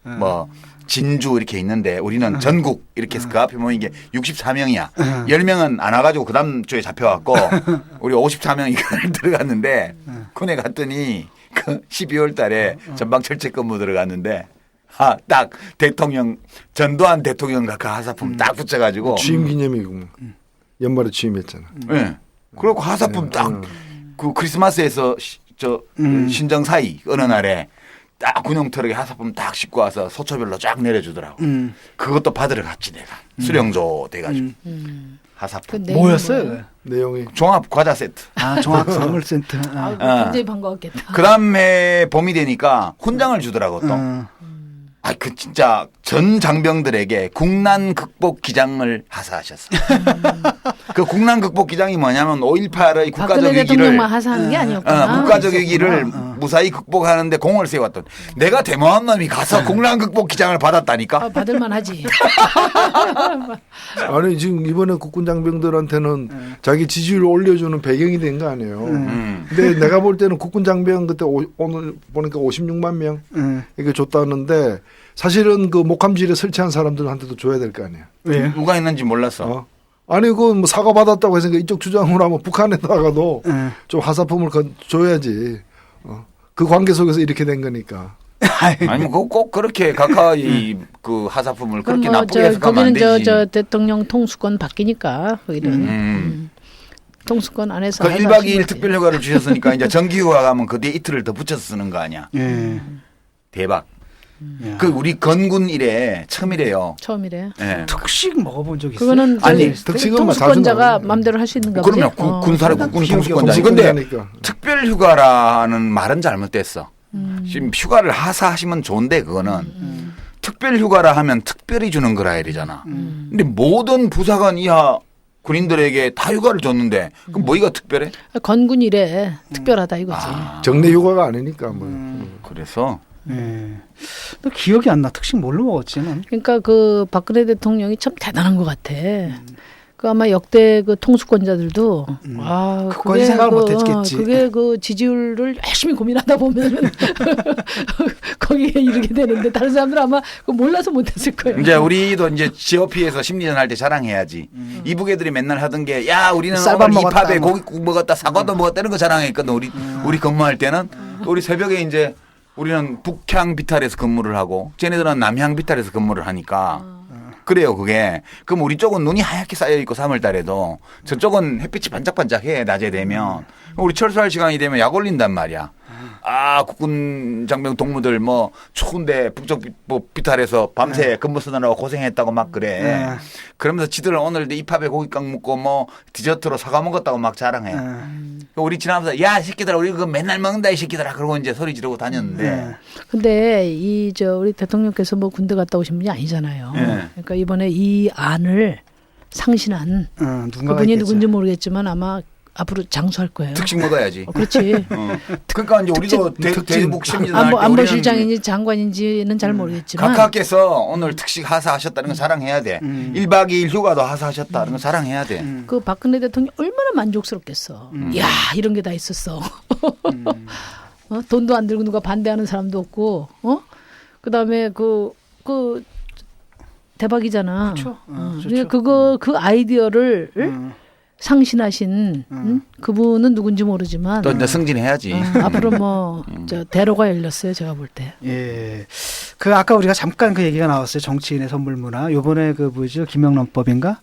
진주 이렇게 있는데 우리는 전국 이렇게 해서 그 앞에 모인 게 64명이야. 10명은 안 와가지고 그 다음 주에 잡혀갖고 우리 54명이 들어갔는데 군에 갔더니 그 12월 달에 전방철책 근무 들어갔는데 딱 전두환 대통령 각하 하사품 딱 붙여가지고 취임 기념이고 연말에 취임했잖아. 네. 그리고 하사품 딱 그 크리스마스에서 신정 사이 어느 날에 딱 군용트럭에 하사품 딱 싣고 와서 소초별로 쫙 내려주더라고. 그것도 받으러 갔지 내가. 수령조 돼가지고. 하사품. 뭐였어요? 내용이 종합 과자 세트. 종합 선물 세트. 굉장히 반가웠겠다. 그 다음에 봄이 되니까 훈장을 주더라고 또. 그 진짜 전 장병들에게 국난 극복 기장을 하사하셨어. 그 국난 극복 기장이 뭐냐면 5.18의 국가적 위기를 하사한 게 아니었구나. 국가적 위기를 무사히 극복하는데 공을 세웠던 내가 대모한 놈이 가서 국난 극복 기장을 받았다니까. 받을만하지. 아니 지금 이번에 국군 장병들한테는 자기 지지율을 올려주는 배경이 된 거 아니에요. 근데 내가 볼 때는 국군 장병 그때 오늘 보니까 56만 명 이렇게 줬다는데 사실은 그 목함질에 설치한 사람들한테도 줘야 될 거 아니에요. 왜? 누가 있는지 몰랐어. 아니 그 뭐 사과 받았다고 해서 이쪽 주장으로 하면 북한에다가도 좀 하사품을 줘야지. 그 관계 속에서 이렇게 된 거니까. 아니 꼭 그렇게 가까이 그 하사품을 그렇게 뭐 나쁘게 해석하면 안 거기는 되지. 저 대통령 통수권 바뀌니까 거기는 통수권 안에서 그 1박 2일 특별 휴가를 주셨으니까 이제 정기 휴가 가면 그 뒤에 이틀을 더 붙여서 쓰는 거 아니야. 대박. 그 우리 건군 이래 처음이래요. 처음이래. 예. 특식 먹어본 적 있어요? 그거는 아니, 특식은 통수권자가 마음대로 할 수 있는가 보지. 그러면 군사를 국군 통수권자. 근데 특별 휴가라는 말은 잘못됐어. 지금 휴가를 하사하시면 좋은데 그거는 특별 휴가라 하면 특별히 주는 거라 해야 되잖아. 근데 모든 부사관 이하 군인들에게 다 휴가를 줬는데 그럼 뭐가 특별해? 건군 이래 특별하다 이거지. 정례 휴가가 아니니까 뭐. 그래서 또 기억이 안 나. 특식 뭘로 먹었지? 난? 그러니까 그 박근혜 대통령이 참 대단한 것 같아. 그 아마 역대 그 통수권자들도 그거까지 생각을 못했겠지. 그게 그 지지율을 열심히 고민하다 보면 거기에 이르게 되는데 다른 사람들은 아마 그거 몰라서 못했을 거예요. 이제 우리도 이제 GOP에서 심리전 할 때 자랑해야지. 이북 애들이 맨날 하던 게 야 우리는 쌀밥 오늘 먹었다, 힙합에 뭐. 고깃국 먹었다 사과도 먹었다 이런 거 자랑했거든. 우리 근무할 때는 우리 새벽에 이제 우리는 북향 비탈에서 근무를 하고 쟤네들은 남향 비탈에서 근무를 하니까 그래요 그게. 그럼 우리 쪽은 눈이 하얗게 쌓여있고 3월 달에도 저쪽은 햇빛이 반짝반짝해 낮에 되면. 우리 철수할 시간이 되면 약 올린단 말이야. 국군 장병 동무들 뭐 추운데 북쪽 비탈에서 밤새 근무 쓰느라고 고생했다고 막 그래. 그러면서 지들은 오늘 입합에 고깃국 먹고 뭐 디저트로 사과 먹었다고 막 자랑해. 우리 지나면서 야 이 새끼들아 우리 그거 맨날 먹는다 이 새끼들아 그러고 이제 소리 지르고 다녔는데. 근데 우리 대통령께서 뭐 군대 갔다 오신 분이 아니잖아요. 그러니까 이번에 이 안을 상신한 그분이 누군지 모르겠지만 아마 앞으로 장수할 거예요. 특식 먹어야지. 그렇지. 그러니까 이제 우리도 대북 심리전 안보실장인지 장관인지는 잘 모르겠지만 각하께서 오늘 특식 하사하셨다는 건 자랑해야 돼. 1박 2일 휴가도 하사하셨다는 건 자랑해야 돼. 그 박근혜 대통령 얼마나 만족스럽겠어. 이야 이런 게 다 있었어. 돈도 안 들고 누가 반대하는 사람도 없고 그다음에 그 대박이잖아. 그렇죠. 그 아이디어를 상신하신 그분은 누군지 모르지만 또 이제 승진해야지. 앞으로 뭐 대로가 열렸어요. 제가 볼 때. 예. 그 아까 우리가 잠깐 그 얘기가 나왔어요. 정치인의 선물 문화. 요번에 그 뭐죠? 김영란법인가?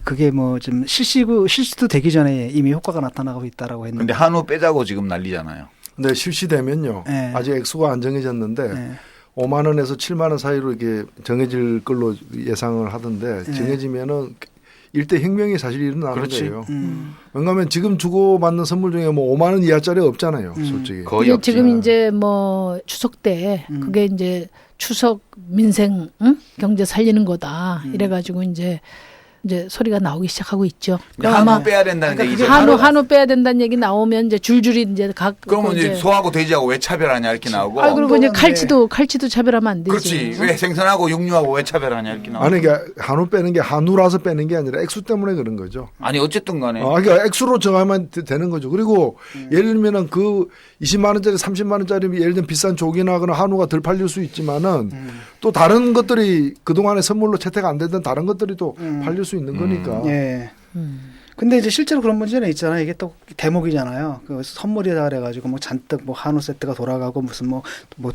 그게 뭐 좀 실시도 되기 전에 이미 효과가 나타나고 있다라고 했는데. 근데 한우 빼자고 지금 난리잖아요. 네, 실시되면요. 아직 액수가 안 정해졌는데 5만 원에서 7만 원 사이로 이렇게 정해질 걸로 예상을 하던데 정해지면은 일대 혁명이 사실 일어나는 거예요. 왜냐하면 지금 주고받는 선물 중에 뭐 5만 원 이하짜리 없잖아요. 솔직히. 거의 없지. 지금 이제 뭐 추석 때 그게 이제 추석 민생 경제 살리는 거다. 이래가지고 이제 소리가 나오기 시작하고 있죠. 한우 빼야 된다는 얘기죠. 한우 빼야 된다는 얘기 나오면 이제 줄줄이 이제 그러면 이제 소하고 돼지하고 왜 차별하냐 이렇게 나오고. 그리고 이제 칼치도 차별하면 안 되지. 그렇지. 왜 생선하고 육류하고 왜 차별하냐 이렇게 나오고. 아니 그러니까 한우 빼는 게 한우라서 빼는 게 아니라 액수 때문에 그런 거죠. 아니 어쨌든 간에. 그러니까 액수로 정하면 되는 거죠. 그리고 예를 들면은 그 20만 원짜리 30만 원짜리 예를 들면 비싼 조기나 그런 한우가 덜 팔릴 수 있지만은 또 다른 것들이 그동안에 선물로 채택 안 되던 다른 것들이 또 팔릴 수 있는 거니까. 예. 근데 이제 실제로 그런 문제는 있잖아요. 이게 또 대목이잖아요. 그 선물이다 그래가지고 뭐 잔뜩 뭐 한우 세트가 돌아가고 무슨 뭐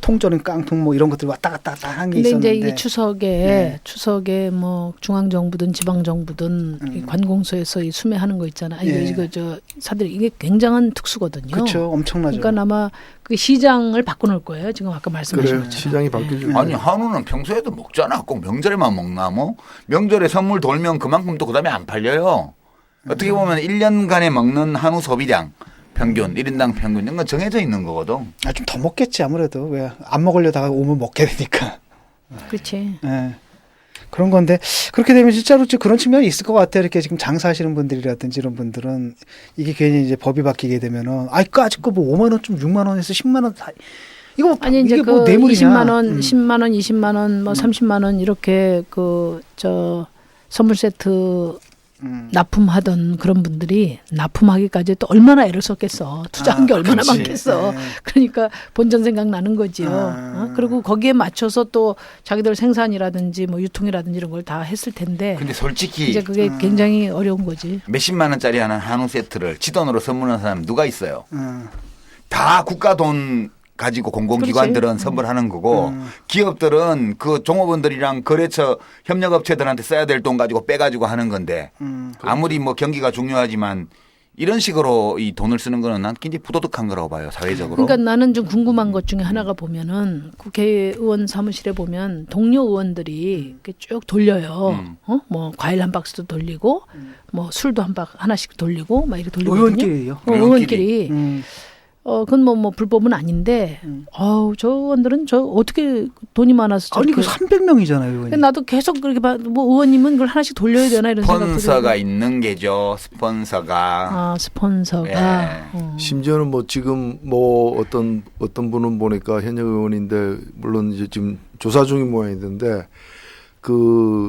통조림 깡통 뭐 이런 것들이 왔다 갔다 한 게 있었는데. 근데 이제 추석에 뭐 중앙 정부든 지방 정부든 이 관공서에서 이 수매하는 거 있잖아요. 이거 사들 이게 굉장한 특수거든요. 그렇죠, 엄청나죠. 그러니까 아마 그 시장을 바꿔놓을 거예요. 지금 아까 말씀하신 것처럼. 시장이 바뀌죠. 아니 한우는 평소에도 먹잖아. 꼭 명절에만 먹나 뭐. 명절에 선물 돌면 그만큼 또 그다음에 안 팔려요. 어떻게 보면 1년간에 먹는 한우 소비량 평균 1인당 평균 이런 건 정해져 있는 거거든. 좀 더 먹겠지 아무래도. 왜 안 먹으려다가 오면 먹게 되니까. 그렇지. 예. 그런 건데 그렇게 되면 진짜로 그런 측면이 있을 것 같아요. 이렇게 지금 장사하시는 분들이라든지 이런 분들은 이게 괜히 이제 법이 바뀌게 되면은 아직 거 뭐 5만 원 좀 6만 원에서 10만 원 다 이거 아니 이제 이게 그 뭐 뇌물이냐. 20만 원, 10만 원, 20만 원, 뭐 30만 원 이렇게 선물 세트 납품하던 그런 분들이 납품하기까지 또 얼마나 애를 썼겠어. 투자한 게 얼마나 그렇지. 많겠어. 그러니까 본전 생각 나는 거지요. 그리고 거기에 맞춰서 또 자기들 생산이라든지 뭐 유통이라든지 이런 걸 다 했을 텐데. 근데 솔직히 이제 그게 굉장히 어려운 거지. 몇십만 원짜리 하는 한우 세트를 지 돈으로 선물하는 사람 누가 있어요? 다 국가 돈 가지고 공공기관들은 선물하는 거고 기업들은 그 종업원들이랑 거래처 협력업체들한테 써야 될 돈 가지고 빼가지고 하는 건데 아무리 뭐 경기가 중요하지만 이런 식으로 이 돈을 쓰는 거는 난 굉장히 부도덕한 거라고 봐요, 사회적으로. 그러니까 나는 좀 궁금한 것 중에 하나가 보면은 국회의원 사무실에 보면 동료 의원들이 이렇게 쭉 돌려요. 뭐 과일 한 박스도 돌리고 뭐 술도 하나씩 돌리고 막 이렇게 돌리거든요. 의원끼리요? 의원끼리. 그건 뭐 불법은 아닌데, 저 의원들은 저 어떻게 돈이 많아서 아니 그 300명이잖아요, 의원이. 나도 계속 그렇게 뭐 의원님은 그걸 하나씩 돌려야 되나 이런 생각도 스폰서가 있는 게죠, 스폰서가. 스폰서가. 심지어는 뭐 지금 뭐 어떤 분은 보니까 현역 의원인데 물론 이제 지금 조사 중인 모양이던데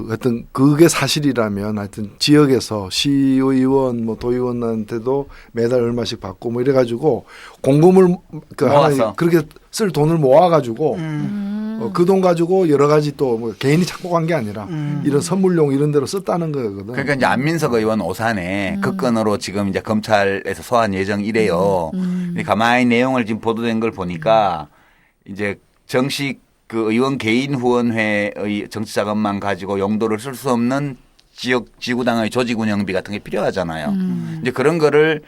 하여튼 그게 사실이라면 하여튼 지역에서 시의원 뭐 도의원한테도 매달 얼마씩 받고 뭐 이래가지고 공금을 하나 그렇게 쓸 돈을 모아가지고 그 돈 가지고 여러 가지 또 뭐 개인이 착복한 게 아니라 이런 선물용 이런 데로 썼다는 거거든. 그러니까 이제 안민석 의원 오산에 그 건으로 지금 이제 검찰에서 소환 예정이래요. 근데 가만히 내용을 지금 보도된 걸 보니까 이제 정식 그 의원 개인 후원회의 정치 자금만 가지고 용도를 쓸 수 없는 지구당의 조직 운영비 같은 게 필요하잖아요. 이제 그런 거를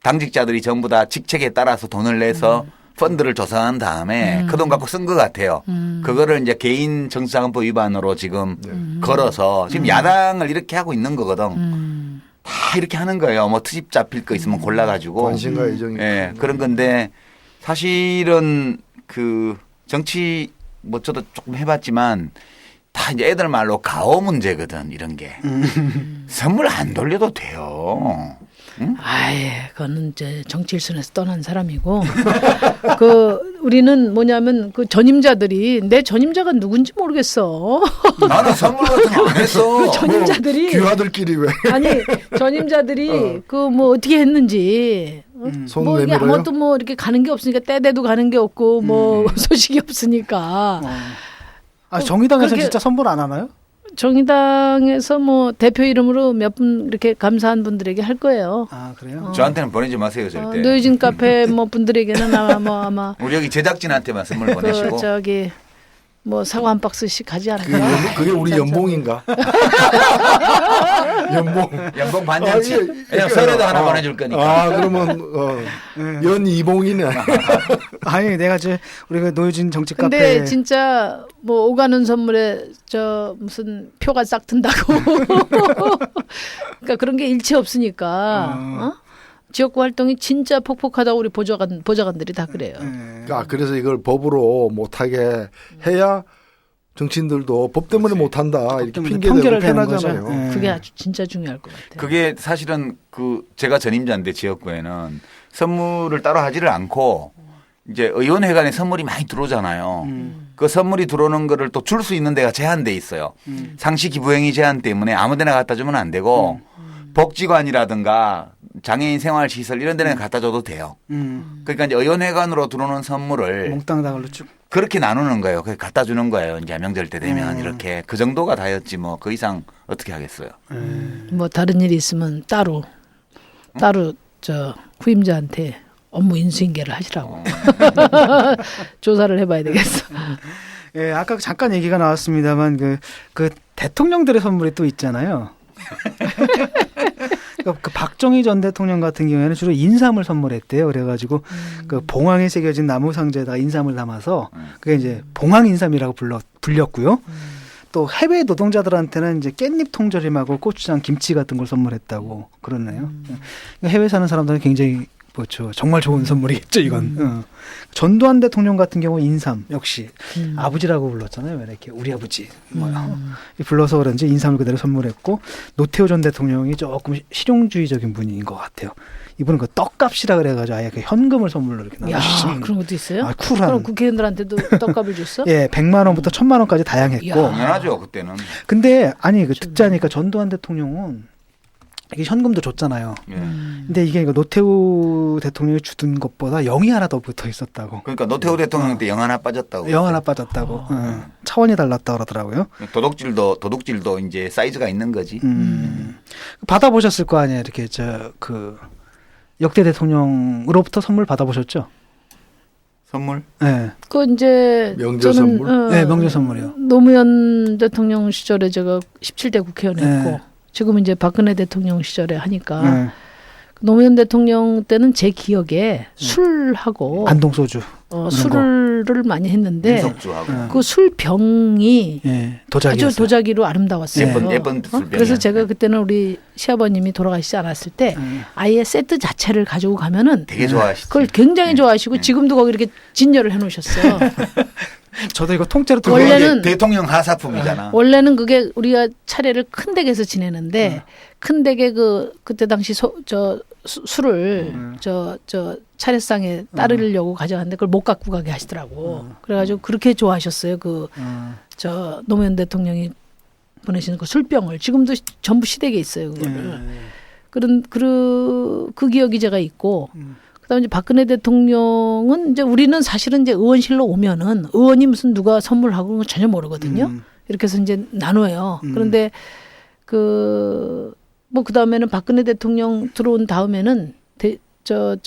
당직자들이 전부 다 직책에 따라서 돈을 내서 펀드를 조성한 다음에 그 돈 갖고 쓴 것 같아요. 그거를 이제 개인 정치자금법 위반으로 지금 걸어서 지금 야당을 이렇게 하고 있는 거거든. 다 이렇게 하는 거예요. 뭐 트집 잡힐 거 있으면 골라가지고. 관심과 애정이. 예, 그런 건데 사실은 그 정치 뭐 저도 조금 해봤지만 다 이제 애들 말로 가오 문제거든 이런 게. 선물 안 돌려도 돼요. 응? 그거는 이제 정치 일선에서 떠난 사람이고 우리는 뭐냐면 그 전임자들이 내 전임자가 누군지 모르겠어. 나는 선물 같은 거 안 했어. 그 전임자들이 뭐 귀하들끼리 왜? 아니 전임자들이 그 뭐 어떻게 했는지. 뭐 이게 아무것도 뭐 이렇게 가는 게 없으니까 때대도 가는 게 없고 뭐 소식이 없으니까. 정의당에서 진짜 선물 안 하나요? 정의당에서 뭐 대표 이름으로 몇 분 이렇게 감사한 분들에게 할 거예요. 그래요? 저한테는 보내지 마세요 절대. 노유진 카페 뭐 분들에게는 아마 우리 여기 제작진한테만 선물 보내시고. 저기 뭐 사과 한 박스씩 가지 않을까? 그게 우리 연봉인가? 연봉 반장치. 그냥 설에도 하나 보내줄 거니까. 그러면 연 이봉이네. 아니 내가 우리가 노유진 정치 카페. 근데 진짜 뭐 오가는 선물에 무슨 표가 싹 든다고. 그러니까 그런 게 일체 없으니까. 지역구 활동이 진짜 폭폭하다고 우리 보좌관들이 다 그래요. 그래서 이걸 법으로 못하게 해야 정치인들도 법 때문에 못한다 이렇게 핑계대고 편하잖아요. 그게 아주 진짜 중요할 것 같아요. 그게 사실은 제가 전임자인데 지역구에는 선물을 따로 하지를 않고 이제 의원회관에 선물이 많이 들어오잖아요. 그 선물이 들어오는 거를 또 줄 수 있는 데가 제한돼 있어요. 상시 기부행위 제한 때문에 아무데나 갖다 주면 안 되고 복지관이라든가 장애인 생활시설 이런 데는 갖다 줘도 돼요. 그러니까 이제 의원회관으로 들어오는 선물을 몽땅 다 걸로 쭉 그렇게 나누는 거예요. 그래서 갖다 주는 거예요. 이제 명절 때 되면 이렇게 그 정도가 다였지 뭐 그 이상 어떻게 하겠어요. 뭐 다른 일이 있으면 따로 후임자한테 업무 인수인계를 하시라고 조사를 해봐야 되겠어. 예, 아까 잠깐 얘기가 나왔습니다만 그 대통령들의 선물이 또 있잖아요. 그 박정희 전 대통령 같은 경우에는 주로 인삼을 선물했대요. 그래가지고 그 봉황에 새겨진 나무 상자에다가 인삼을 담아서 그게 이제 봉황 인삼이라고 불렸고요. 또 해외 노동자들한테는 이제 깻잎 통조림하고 고추장, 김치 같은 걸 선물했다고 그러네요. 해외 사는 사람들은 굉장히 정말 좋은 선물이겠죠, 이건. 전두환 대통령 같은 경우 인삼 역시 아버지라고 불렀잖아요. 이렇게 우리 아버지 불러서 그런지 인삼을 그대로 선물했고 노태우 전 대통령이 조금 실용주의적인 분인 것 같아요. 이분은 그 떡값이라 그래가지고 아예 그 현금을 선물로 이렇게 나눠주시는. 그런 것도 있어요? 쿨한. 그럼 국회의원들한테도 떡값을 줬어? 예, 100만 원부터 1000만 원까지 다양했고. 당연하죠, 그때는. 근데 듣자니까 전두환 대통령은 이게 현금도 줬잖아요. 근데 이게 노태우 대통령이 주던 것보다 0이 하나 더 붙어 있었다고. 그러니까 노태우 대통령 때 0 하나 빠졌다고. 0 하나 빠졌다고. 차원이 달랐다 그러더라고요. 도둑질도 이제 사이즈가 있는 거지. 받아보셨을 거 아니에요. 이렇게 역대 대통령으로부터 선물 받아보셨죠? 선물? 네. 그 이제 명절 저는 선물? 네, 명절 선물이요. 노무현 대통령 시절에 제가 17대 국회의원했고 네. 지금은 이제 박근혜 대통령 시절에 하니까 네. 노무현 대통령 때는 제 기억에 술하고 안동소주. 술을 많이 했는데 민속주하고. 그 술병이 예, 도자기였어요. 아주 도자기로 아름다웠어요. 예쁜 술병이야. 그래서 제가 그때는 우리 시아버님이 돌아가시지 않았을 때 아예 세트 자체를 가지고 가면은 되게 좋아하시죠. 그걸 굉장히 좋아하시고 지금도 거기 이렇게 진열을 해놓으셨어요. 저도 이거 통째로 들고 원래는 대통령 하사품이잖아. 원래는 그게 우리가 차례를 큰 댁에서 지내는데 큰 댁에 그때 당시 술을 저 차례상에 따르려고 가져갔는데 그걸 못 갖고 가게 하시더라고. 그래가지고 그렇게 좋아하셨어요. 저 노무현 대통령이 보내시는 그 술병을 지금도 전부 시댁에 있어요. 그거를. 그 기억이 제가 있고. 그다음에 이제 박근혜 대통령은 이제 우리는 사실은 이제 의원실로 오면은 의원이 무슨 누가 선물하고 그런 거 전혀 모르거든요. 이렇게 해서 이제 나눠요. 그런데 그다음에는 박근혜 대통령 들어온 다음에는 저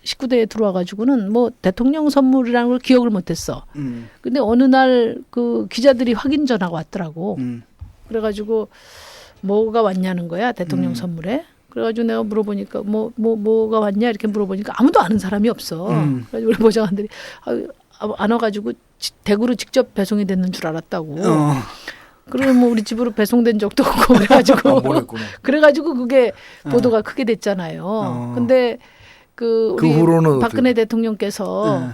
19대에 들어와 가지고는 뭐 대통령 선물이라는 걸 기억을 못 했어. 근데 어느 날 그 기자들이 확인 전화가 왔더라고. 그래 가지고 뭐가 왔냐는 거야, 대통령 선물에. 그래가지고 내가 물어보니까 뭐가 왔냐 이렇게 물어보니까 아무도 아는 사람이 없어. 그래가지고 우리 보좌관들이 안 와가지고 대구로 직접 배송이 됐는 줄 알았다고. 그리고 뭐 우리 집으로 배송된 적도 없고 그래가지고 그게 보도가 크게 됐잖아요. 근데 우리 후로는 박근혜 대통령께서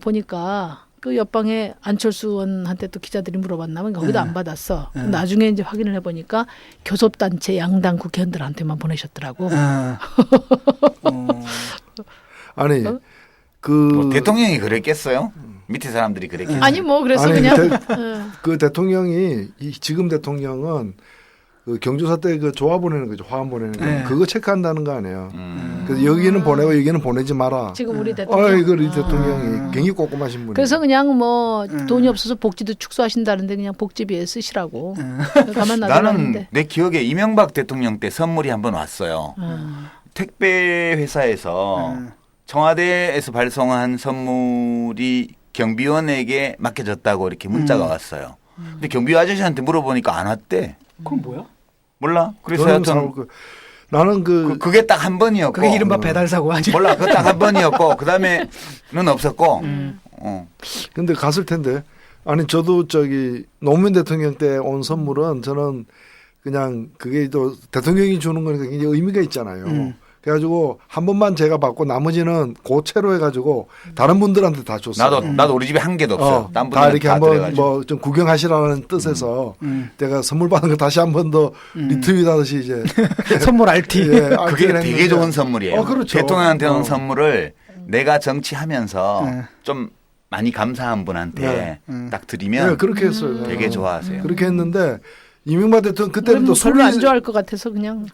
보니까 그 옆방에 안철수 의원한테 또 기자들이 물어봤나면 거기도 안 받았어. 나중에 이제 확인을 해보니까 교섭단체 양당 국회의원들한테만 보내셨더라고. 아니 뭐 대통령이 그랬겠어요? 밑에 사람들이 그랬겠어요? 아니 뭐 그래서 아니, 그냥 그 대통령이 지금 대통령은 그 경조사 때 그 조화 보내는 거죠. 화환 보내는 거. 그거 체크한다는 거 아니에요. 그래서 여기는 보내고 여기는 보내지 마라. 지금 우리 대통령. 이거 우리 대통령이 굉장히 꼼꼼하신 분이에요. 그래서 그냥 뭐 돈이 없어서 복지도 축소하신다는데 그냥 복지비에 쓰시라고. 가만 나는 내 기억에 이명박 대통령 때 선물이 한번 왔어요. 택배 회사에서 청와대에서 발송한 선물이 경비원에게 맡겨졌다고 이렇게 문자가 왔어요. 근데 경비 아저씨한테 물어보니까 안 왔대. 그건 뭐야? 몰라. 그래서 하여튼 나는 그게 딱 한 번이었고. 그게 이른바 배달사고 아니야? 몰라. 그거 딱 한 번이었고 그다음에는 없었고. 근데 갔을 텐데. 아니 저도 노무현 대통령 때 온 선물은 저는 그냥 그게 또 대통령이 주는 거니까 굉장히 의미가 있잖아요. 그래가지고 한 번만 제가 받고 나머지는 고체로 해가지고 다른 분들한테 다 줬어요. 나도 우리 집에 한 개도 없어. 다 이렇게 한번 뭐 좀 구경하시라는 뜻에서 내가 선물 받은 거 다시 한 번 더 리트윗하듯이 이제 선물 RT. 예, 그게 되게 좋은 선물이에요. 그렇죠. 대통령한테 온 선물을 내가 정치하면서 좀 많이 감사한 분한테 딱 드리면 그렇게 했어요. 되게 좋아하세요. 그렇게 했는데 이명박 대통령 그때는 또 별로 안 좋아할 것 같아서 그냥.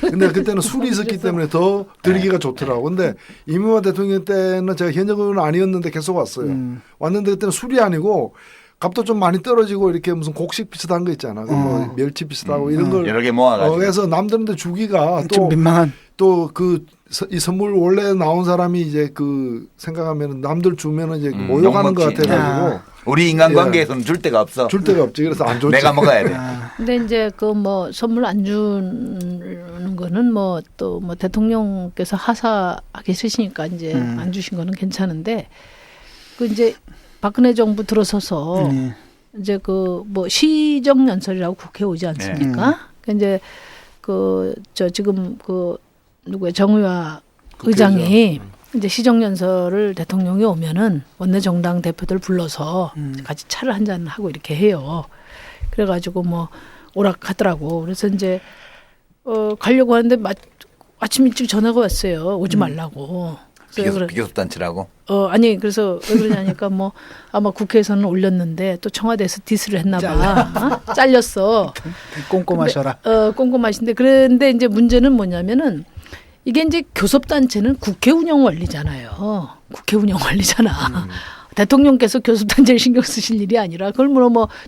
근데 그때는 술이 있었기 때문에 더 드리기가 좋더라고. 근데 이명박 대통령 때는 제가 현역 의원은 아니었는데 계속 왔어요. 왔는데 그때는 술이 아니고 값도 좀 많이 떨어지고 이렇게 무슨 곡식 비슷한 거 있잖아. 뭐 멸치 비슷하고 이런 걸 여러 개 모아가지고. 그래서 남들한테 주기가 좀 민망한. 또 이 선물 원래 나온 사람이 이제 생각하면 남들 주면은 이제 모욕하는 것 같아가지고. 우리 인간관계에서는 줄 데가 없어. 줄 데가 없지. 그래서 안 좋지. 내가 먹어야 돼. 근데 이제 선물 안 주는 거는 또 대통령께서 하사하기 싫으시니까 이제 안 주신 거는 괜찮은데 이제 박근혜 정부 들어서서 이제 시정연설이라고 국회 오지 않습니까? 이제 지금 누구야 정의화 의장이 이제 시정연설을 대통령이 오면은 원내정당 대표들 불러서 같이 차를 한잔 하고 이렇게 해요. 그래가지고 오락하더라고. 그래서 이제 가려고 하는데 아침 일찍 전화가 왔어요. 오지 말라고. 비교섭단체라고? 아니 그래서 왜 그러냐니까 아마 국회에서는 올렸는데 또 청와대에서 디스를 했나 봐. 잘렸어. 꼼꼼하셔라. 꼼꼼하신데 그런데 이제 문제는 뭐냐면은 이게 이제 교섭단체는 국회 운영 원리잖아요. 국회 운영 원리잖아. 대통령께서 교섭단체를 신경 쓰실 일이 아니라 그걸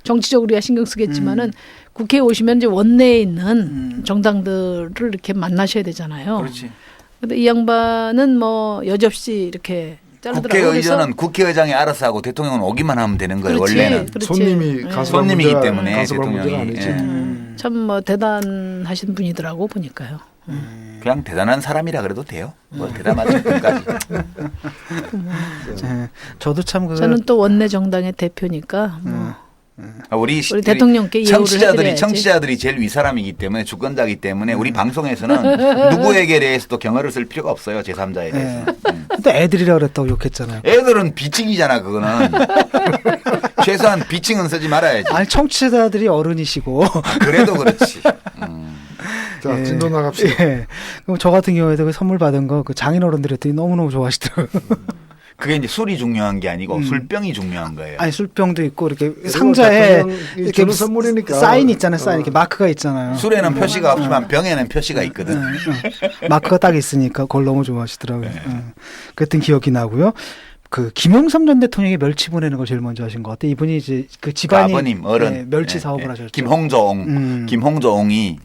정치적으로 신경 쓰겠지만은 국회에 오시면 이제 원내에 있는 정당들을 이렇게 만나셔야 되잖아요. 그렇지. 근데 이 양반은 여지없이 이렇게 자르더라고요. 국회의원은 국회의장이 알아서 하고 대통령은 오기만 하면 되는 거예요. 그렇지, 원래는. 그렇지. 손님이 네. 간섭할 손님이기 문제가, 때문에 간섭할 문제가 대통령이. 아니지. 예. 참 뭐 대단하신 분이더라고 보니까요. 그냥 대단한 사람이라 그래도 돼요. 뭐 대단하죠. 끝까지. 네. 저도 참 저는 또 원내 정당의 대표니까 뭐 우리 대통령께 예우를 해드려야지. 청취자들이 제일 윗사람이기 때문에 주권자이기 때문에 우리 방송에서는 누구에게 대해서도 경어를 쓸 필요가 없어요. 제3자에 대해서. 또 애들이라 그랬다고 욕했잖아요. 애들은 비칭이잖아 그거는. 최소한 비칭은 쓰지 말아야지. 아니 청취자들이 어른이시고. 그래도 그렇지. 자, 진도 나갑시다. 예. 그럼 저 같은 경우에도 그 선물 받은 거 그 장인 어른들이 했더니 너무너무 좋아하시더라고요. 그게 이제 술이 중요한 게 아니고 술병이 중요한 거예요. 아니 술병도 있고 이렇게 상자에 이렇게 주는 선물이니까. 사인 있잖아요. 사인 이렇게 마크가 있잖아요. 술에는 표시가 없지만 병에는 표시가 있거든. 마크가 딱 있으니까 그걸 너무 좋아하시더라고요. 그랬던 기억이 나고요. 그 김영삼 전 대통령이 멸치 보내는 걸 제일 먼저 하신 것 같아요. 이분이 이제 그 집안이 아버님 어른 멸치 사업을 하셨죠. 김홍조옹이 김홍조옹이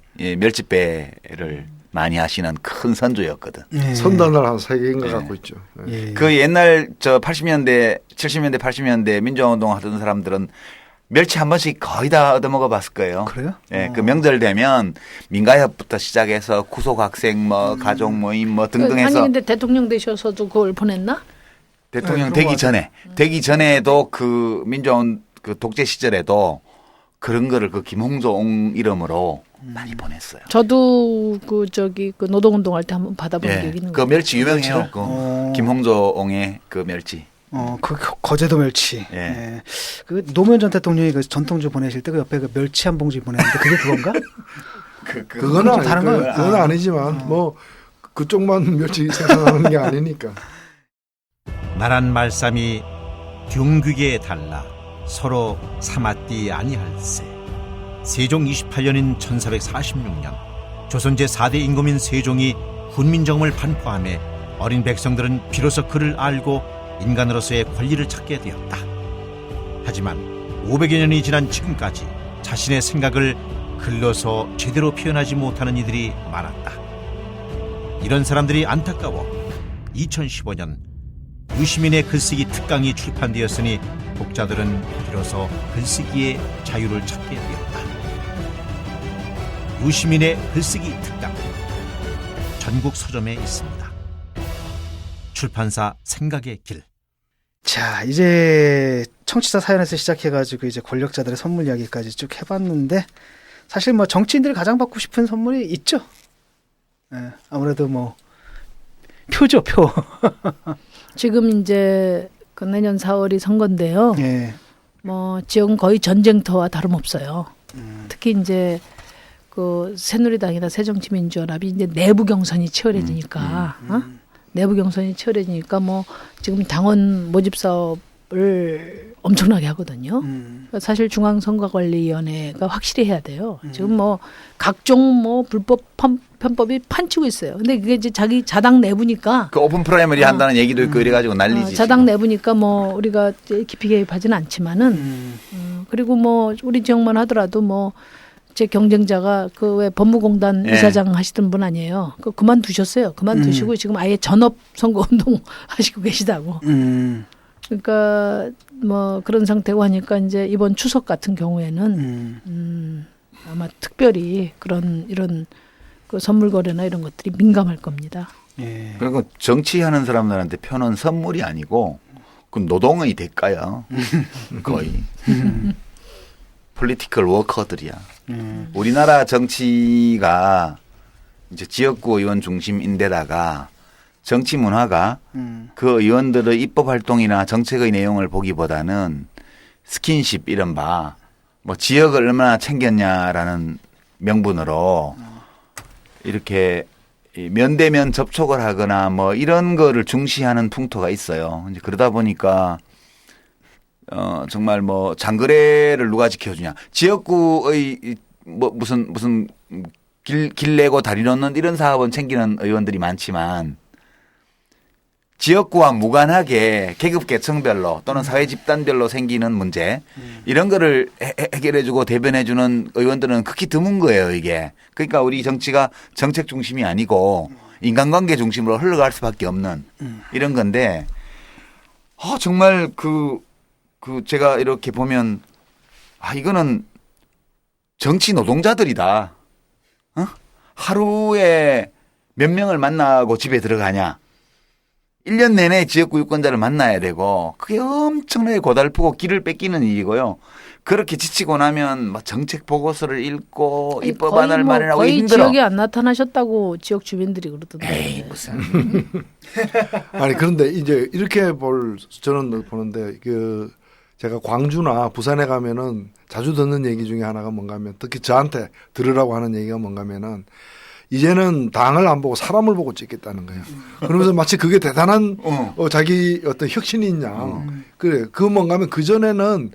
많이 하시는 큰 선조였거든. 선단을 한 3개인가 갖고 있죠. 그 옛날 저 80년대, 70년대, 80년대 민주화운동 하던 사람들은 멸치 한 번씩 거의 다 얻어먹어 봤을 거예요. 그래요? 예, 그 명절 되면 민가협부터 시작해서 구속학생 뭐 가족 모임 뭐 등등 해서. 아니 근데 대통령 되셔서도 그걸 보냈나? 대통령 되기 전에도 그 민주화운 그 독재 시절에도 그런 거를 그 김홍조옹 이름으로 많이 보냈어요. 저도 그 노동운동할 때 한번 받아본 예, 기억이 있는 그 거예요. 멸치 유명해요. 그 김홍조옹의 그 멸치. 그 거제도 멸치. 예. 예. 그 노무현 전 대통령이 그 전통주 보내실 때 그 옆에 그 멸치 한 봉지 보냈는데 그게 그건가? 그건 다른 거. 그건 아니지만 뭐 그쪽만 멸치 생산하는 게 아니니까. 나란 말씀이 흉귀에 달라 서로 삼았디 아니할세. 세종 28년인 1446년 조선 제4대 임금인 세종이 훈민정음을 반포함에 어린 백성들은 비로소 그를 알고 인간으로서의 권리를 찾게 되었다. 하지만 500여 년이 지난 지금까지 자신의 생각을 글로서 제대로 표현하지 못하는 이들이 많았다. 이런 사람들이 안타까워 2015년 유시민의 글쓰기 특강이 출판되었으니 독자들은 비로소 글쓰기의 자유를 찾게 되었다. 유시민의 글쓰기 특강 전국 서점에 있습니다. 출판사 생각의 길. 자, 이제 청취자 사연에서 시작해가지고 이제 권력자들의 선물 이야기까지 쭉 해봤는데 사실 뭐 정치인들이 가장 받고 싶은 선물이 있죠. 예, 아무래도 뭐 표죠, 표. 지금 이제 그 내년 4월이 선거인데요. 예. 뭐 지역은 거의 전쟁터와 다름없어요. 특히 이제 그 새누리당이나 새정치민주연합이 이제 내부 경선이 치열해지니까 내부 경선이 치열해지니까 뭐 지금 당원 모집 사업을 엄청나게 하거든요. 사실 중앙선거관리위원회가 확실히 해야 돼요. 지금 뭐 각종 뭐 불법 편법이 판치고 있어요. 근데 그게 이제 자기 자당 내부니까 그 오픈 프라이머리 한다는 얘기도 있고 이래가지고 난리지. 자당 내부니까 뭐 우리가 깊이 개입하지는 않지만은 그리고 뭐 우리 지역만 하더라도 뭐 제 경쟁자가 그 왜 법무공단 이사장 하시던 분 아니에요. 그만두셨어요. 그만두시고 지금 아예 전업 선거운동 하시고 계시다고. 그러니까 뭐 그런 상태고 하니까 이제 이번 추석 같은 경우에는 아마 특별히 이런 그 선물 거래나 이런 것들이 민감할 겁니다. 예. 그리고 정치하는 사람들한테 표는 선물이 아니고 그 노동의 대가야. 거의. 폴리티컬 워커들이야. 우리나라 정치가 이제 지역구 의원 중심인데다가 정치 문화가 그 의원들의 입법 활동이나 정책의 내용을 보기보다는 스킨십 이른바 뭐 지역을 얼마나 챙겼냐라는 명분으로 이렇게 면대면 접촉을 하거나 뭐 이런 거를 중시하는 풍토가 있어요. 이제 그러다 보니까 정말 뭐 장거래를 누가 지켜주냐. 지역구의 뭐 무슨 길 내고 다리 놓는 이런 사업은 챙기는 의원들이 많지만 지역구와 무관하게 계급 계층별로 또는 사회 집단별로 생기는 문제 이런 거를 해결해주고 대변해주는 의원들은 극히 드문 거예요, 이게. 그러니까 우리 정치가 정책 중심이 아니고 인간관계 중심으로 흘러갈 수밖에 없는 이런 건데 정말 제가 이렇게 보면 이거는 정치 노동자들이다. 하루에 몇 명을 만나고 집에 들어가냐. 1년 내내 지역구 유권자를 만나야 되고 그게 엄청나게 고달프고 길을 뺏기는 일이고요. 그렇게 지치고 나면 막 정책 보고서를 읽고 입법 안을 마련하고 거의 힘들어. 지역에 안 나타나셨다고 지역 주민들이 그러던데. 에이 무슨. 아니 그런데 이제 이렇게 저는 보는데 제가 광주나 부산에 가면은 자주 듣는 얘기 중에 하나가 뭔가 하면 특히 저한테 들으라고 하는 얘기가 뭔가 하면은 이제는 당을 안 보고 사람을 보고 찍겠다는 거예요. 그러면서 마치 그게 대단한 자기 어떤 혁신이 있냐. 그래. 뭔가 하면 그전에는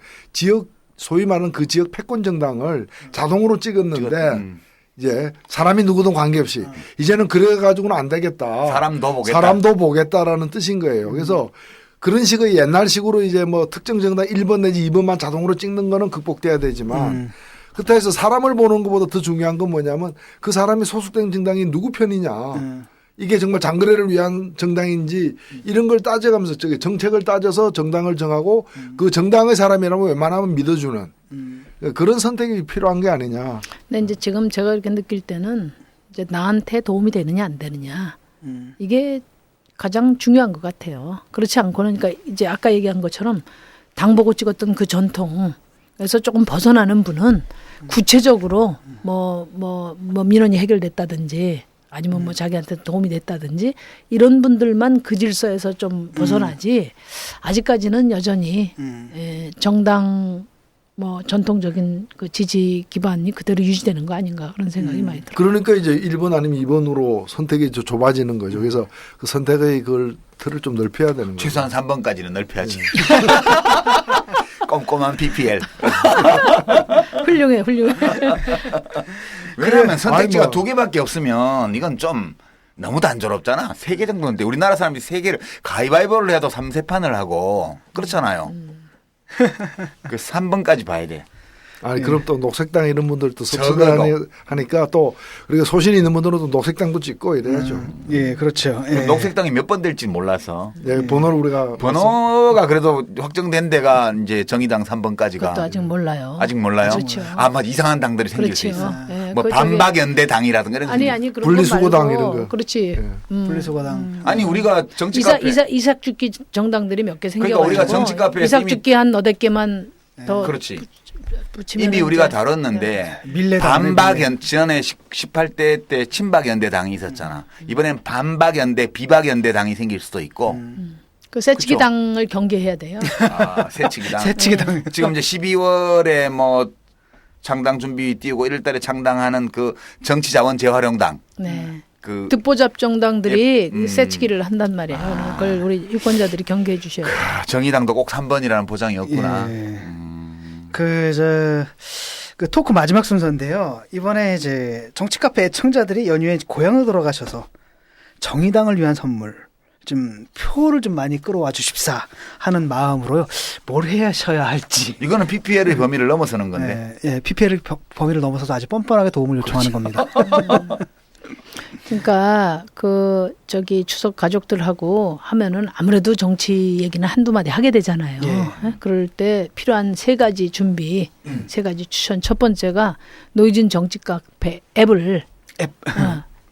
소위 말하는 그 지역 패권 정당을 자동으로 찍었는데 이제 사람이 누구든 관계없이 이제는 그래 가지고는 안 되겠다. 사람도 보겠다라는 뜻인 거예요. 그래서 그런 식의 옛날식으로 이제 뭐 특정 정당 1번 내지 2번만 자동으로 찍는 거는 극복돼야 되지만 그렇다 해서 사람을 보는 것보다 더 중요한 건 뭐냐면 그 사람이 소속된 정당이 누구 편이냐. 이게 정말 장거래를 위한 정당인지 이런 걸 따져가면서 정책을 따져서 정당을 정하고 그 정당의 사람이라면 웬만하면 믿어주는 그런 선택이 필요한 게 아니냐. 근데 이제 지금 제가 이렇게 느낄 때는 이제 나한테 도움이 되느냐 안 되느냐 이게 가장 중요한 것 같아요. 그렇지 않고는 그러니까 이제 아까 얘기한 것처럼 당 보고 찍었던 그 전통에서 조금 벗어나는 분은 구체적으로 뭐 민원이 해결됐다든지 아니면 뭐 자기한테 도움이 됐다든지 이런 분들만 그 질서에서 좀 벗어나지 아직까지는 여전히 정당 뭐 전통적인 그 지지 기반이 그대로 유지되는 거 아닌가 그런 생각이 많이 들어요. 그러니까 이제 1번 아니면 2번으로 선택이 좁아지는 거죠. 그래서 그 선택의 그 틀을 좀 넓혀야 되는 거죠. 최소한 3번까지는 넓혀야지. 꼼꼼한 PPL. 훌륭해. 왜냐하면 선택지가 2개밖에 없으면 이건 좀 너무 단조롭잖아. 3개 정도인데 우리나라 사람들이 3개를 가위바위보를 해도 3세판을 하고 그렇잖아요. 그 3번까지 봐야 돼. 아니 그럼 또 녹색당 이런 분들도 섭섭하니까 또 그리고 소신이 있는 분들은 또 녹색당도 찍고 이래야죠. 예, 그렇죠. 예. 녹색당이 몇 번 될지 몰라서. 예, 번호가 그래도 확정된 데가 이제 정의당 3번까지가. 그것도 아직 몰라요. 아직 몰라요. 그렇죠. 아마 이상한 당들이 생길 수 그렇죠. 있어. 예, 뭐 반박연대당이라든가 이런. 아니 그런 분리수거당 이런 거. 그렇지. 분리수거당. 아니 우리가 정치 카페. 이삭 죽기 정당들이 몇 개 생겨가지고. 그러니까 우리가 정치 카페에서 이삭 죽기 한 너댓 개만 더. 그렇지. 이미 우리가 다뤘는데 지난해 18대 때 친박연대당이 있었잖아. 이번엔 반박연대 비박연대당이 생길 수도 있고. 그 새치기당을 경계해야 돼요. 새치기당. 새치기당. 지금 이제 12월에 뭐 창당 준비 띄우고 1월달에 창당하는 그 정치자원 재활용당. 네. 듣보잡 정당들이 새치기를 한단 말이에요. 그걸 우리 유권자들이 경계해 주셔야 돼요. 정의당도 꼭 3번이라는 보장이 없구나. 예. 그 토크 마지막 순서인데요. 이번에 이제 정치 카페 애청자들이 연휴에 고향을 돌아가셔서 정의당을 위한 선물 좀 표를 좀 많이 끌어와 주십사 하는 마음으로요. 뭘 해야셔야 할지. 이거는 PPL의 범위를 넘어서는 건데. 예, PPL 범위를 넘어서서 아주 뻔뻔하게 도움을 요청하는 겁니다. 그러니까 추석 가족들하고 하면은 아무래도 정치 얘기는 한두 마디 하게 되잖아요. 예. 그럴 때 필요한 3가지 준비, 3가지 추천. 첫 번째가 노이진 정치 카페 앱을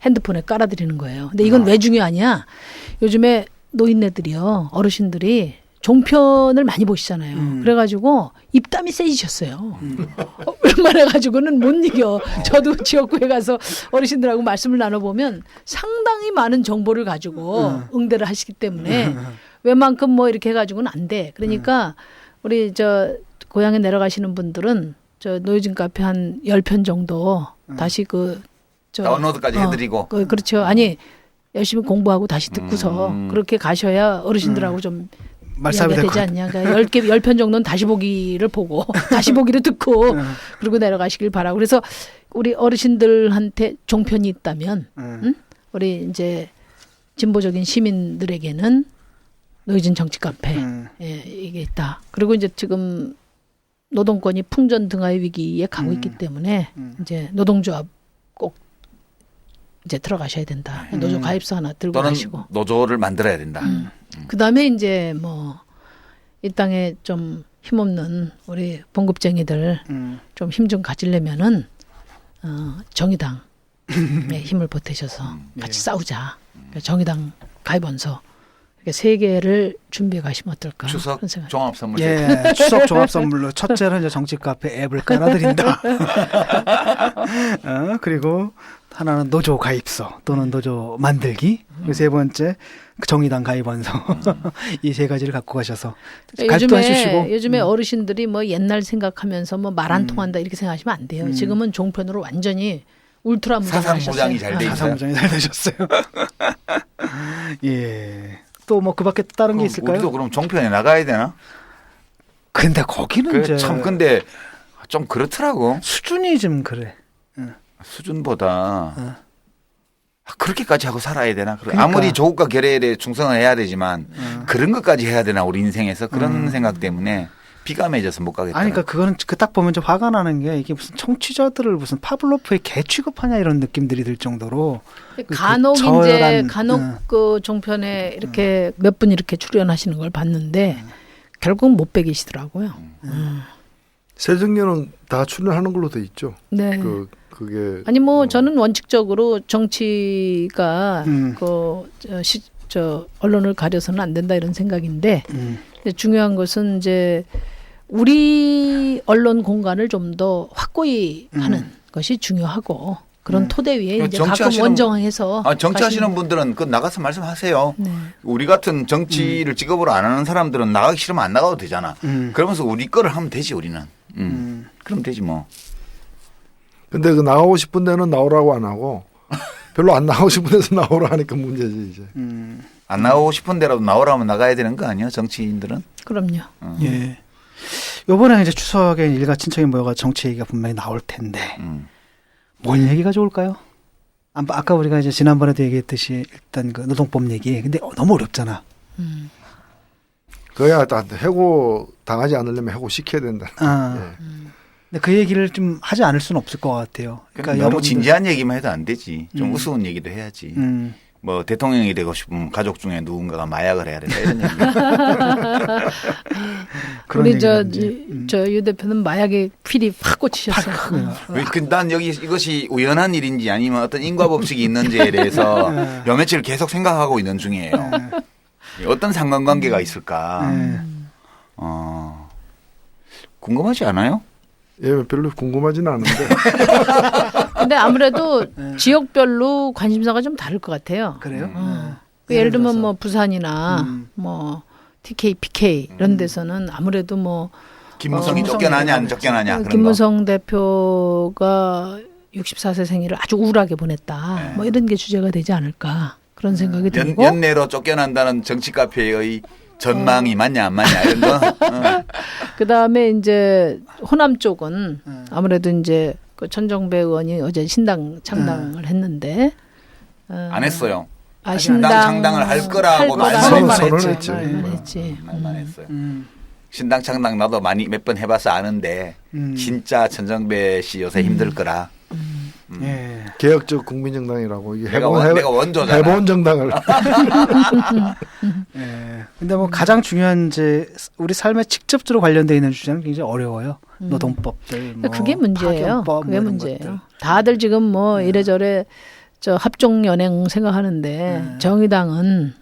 핸드폰에 깔아드리는 거예요. 근데 이건 왜 중요하냐? 요즘에 노인네들이요, 어르신들이 종편을 많이 보시잖아요. 그래가지고 입담이 세지셨어요. 웬만해가지고는 못 이겨. 저도 지역구에 가서 어르신들하고 말씀을 나눠보면 상당히 많은 정보를 가지고 응대를 하시기 때문에 웬만큼 뭐 이렇게 해가지고는 안 돼. 그러니까 우리 고향에 내려가시는 분들은 노이진 카페 한 10편 정도 다시 다운로드까지 해드리고. 그렇죠. 아니 열심히 공부하고 다시 듣고서 그렇게 가셔야 어르신들하고 좀 말싸움이 되지 않냐. 그러니까 10편 정도는 다시 보기를 보고 다시 보기를 듣고 그리고 내려가시길 바라고. 그래서 우리 어르신들한테 종편이 있다면 우리 이제 진보적인 시민들에게는 노이진 정치 카페 이게 있다. 그리고 이제 지금 노동권이 풍전 등하의 위기에 가고 있기 때문에 이제 노동조합 꼭 이제 들어가셔야 된다. 노조 가입서 하나 들고 또는 가시고. 노조를 만들어야 된다. 그다음에 이제 뭐 이 땅에 좀 힘없는 우리 봉급쟁이들 좀 힘 좀 가지려면은 정의당에 힘을 보태셔서 같이 싸우자. 정의당 가입원서 3개를 준비해 가시면 어떨까? 추석 종합 선물. 예, 추석 종합 선물로 첫째는 이제 정치 카페 앱을 깔아드린다. 그리고 하나는 노조 가입서 또는 노조 만들기. 그리고 세 번째 정의당 가입원서. 이 3가지를 갖고 가셔서 가입도 해주시고. 요즘에 어르신들이 뭐 옛날 생각하면서 뭐 말 안 통한다 이렇게 생각하시면 안 돼요. 지금은 종편으로 완전히 울트라 사상 무장이 잘 돼 있어요. 사상 무장이 잘 되셨어요. 예. 또 뭐 그밖에 다른 게 있을까요? 우리도 그럼 종편에 나가야 되나? 근데 거기는 이제 참 근데 좀 그렇더라고. 수준이 좀 그래. 수준보다 그렇게까지 하고 살아야 되나? 그러니까. 아무리 조국과 결의에 충성을 해야 되지만 그런 것까지 해야 되나 우리 인생에서 그런 생각 때문에 비감해져서 못 가겠다. 아니, 그러니까 그거는 그 딱 보면 좀 화가 나는 게 이게 무슨 청취자들을 무슨 파블로프의 개 취급하냐 이런 느낌들이 들 정도로 간혹 그 종편에 이렇게 몇 분 이렇게 출연하시는 걸 봤는데 결국 못 베기시더라고요. 새정년은 다 출연하는 걸로 돼 있죠. 네. 그게 아니 뭐 저는 원칙적으로 정치가 언론을 가려서는 안 된다 이런 생각인데 중요한 것은 이제 우리 언론 공간을 좀 더 확고히 하는 것이 중요하고 그런 토대 위에 이제 가끔 원정해서 정치하시는 분들은 그 나가서 말씀하세요. 네. 우리 같은 정치를 직업으로 안 하는 사람들은 나가기 싫으면 안 나가도 되잖아. 그러면서 우리 거를 하면 되지 우리는. 그럼 되지 뭐. 근데 그 나가고 싶은 데는 나오라고 안 하고 별로 안 나가고 싶은 데서 나오라 하니까 문제지 이제. 안 나오고 싶은 데라도 나오라면 나가야 되는 거 아니야 정치인들은? 그럼요. 예. 요번에 이제 추석에 일가 친척이 모여가 정치 얘기가 분명히 나올 텐데 뭔 얘기가 좋을까요? 아까 우리가 이제 지난번에도 얘기했듯이 일단 그 노동법 얘기. 근데 너무 어렵잖아. 그야 해고 당하지 않으려면 해고 시켜야 된다. 근데 그 얘기를 좀 하지 않을 수는 없을 것 같아요. 그러니까 너무 진지한 얘기만 해도 안 되지. 좀 우스운 얘기도 해야지. 뭐 대통령이 되고 싶으면 가족 중에 누군가가 마약을 해야 된다 이런 얘기. 우리 저 유 대표는 마약에 필이 확 꽂히셨어요. 난 여기 이것이 우연한 일인지 아니면 어떤 인과법칙이 있는지에 대해서 몇 며칠 계속 생각하고 있는 중이에요. 어떤 상관관계가 있을까? 궁금하지 않아요? 예, 별로 궁금하지는 않은데. 근데 아무래도 지역별로 관심사가 좀 다를 것 같아요. 그래요? 예를 들면 뭐 부산이나 뭐 TK, PK 이런 데서는 아무래도 뭐 김무성이 쫓겨나냐 안 쫓겨나냐 그런 김무성 대표가 64세 생일을 아주 우울하게 보냈다. 뭐 이런 게 주제가 되지 않을까 그런 생각이 들고. 연내로 쫓겨난다는 정치 카페의 전망이 맞냐 안 맞냐 이런 거. 그다음에 이제 호남 쪽은 아무래도 이제 그 천정배 의원이 어제 신당 창당을 했는데 안 했어요. 신당 창당을 할 거라고 말만 했지. 말만 했어요. 신당 창당 나도 몇 번 해봐서 아는데 진짜 천정배 씨 요새 힘들 거라. 예. 개혁적 국민정당이라고 이게 내가 원조잖아. 해본 정당을. 예. 근데 뭐 가장 중요한 이제 우리 삶에 직접적으로 관련돼 있는 주제는 굉장히 어려워요. 노동법들. 뭐 그게 문제예요. 파견법, 그게 뭐 문제예요. 것들. 다들 지금 뭐 이래저래 저 합종 연행 생각하는데 정의당은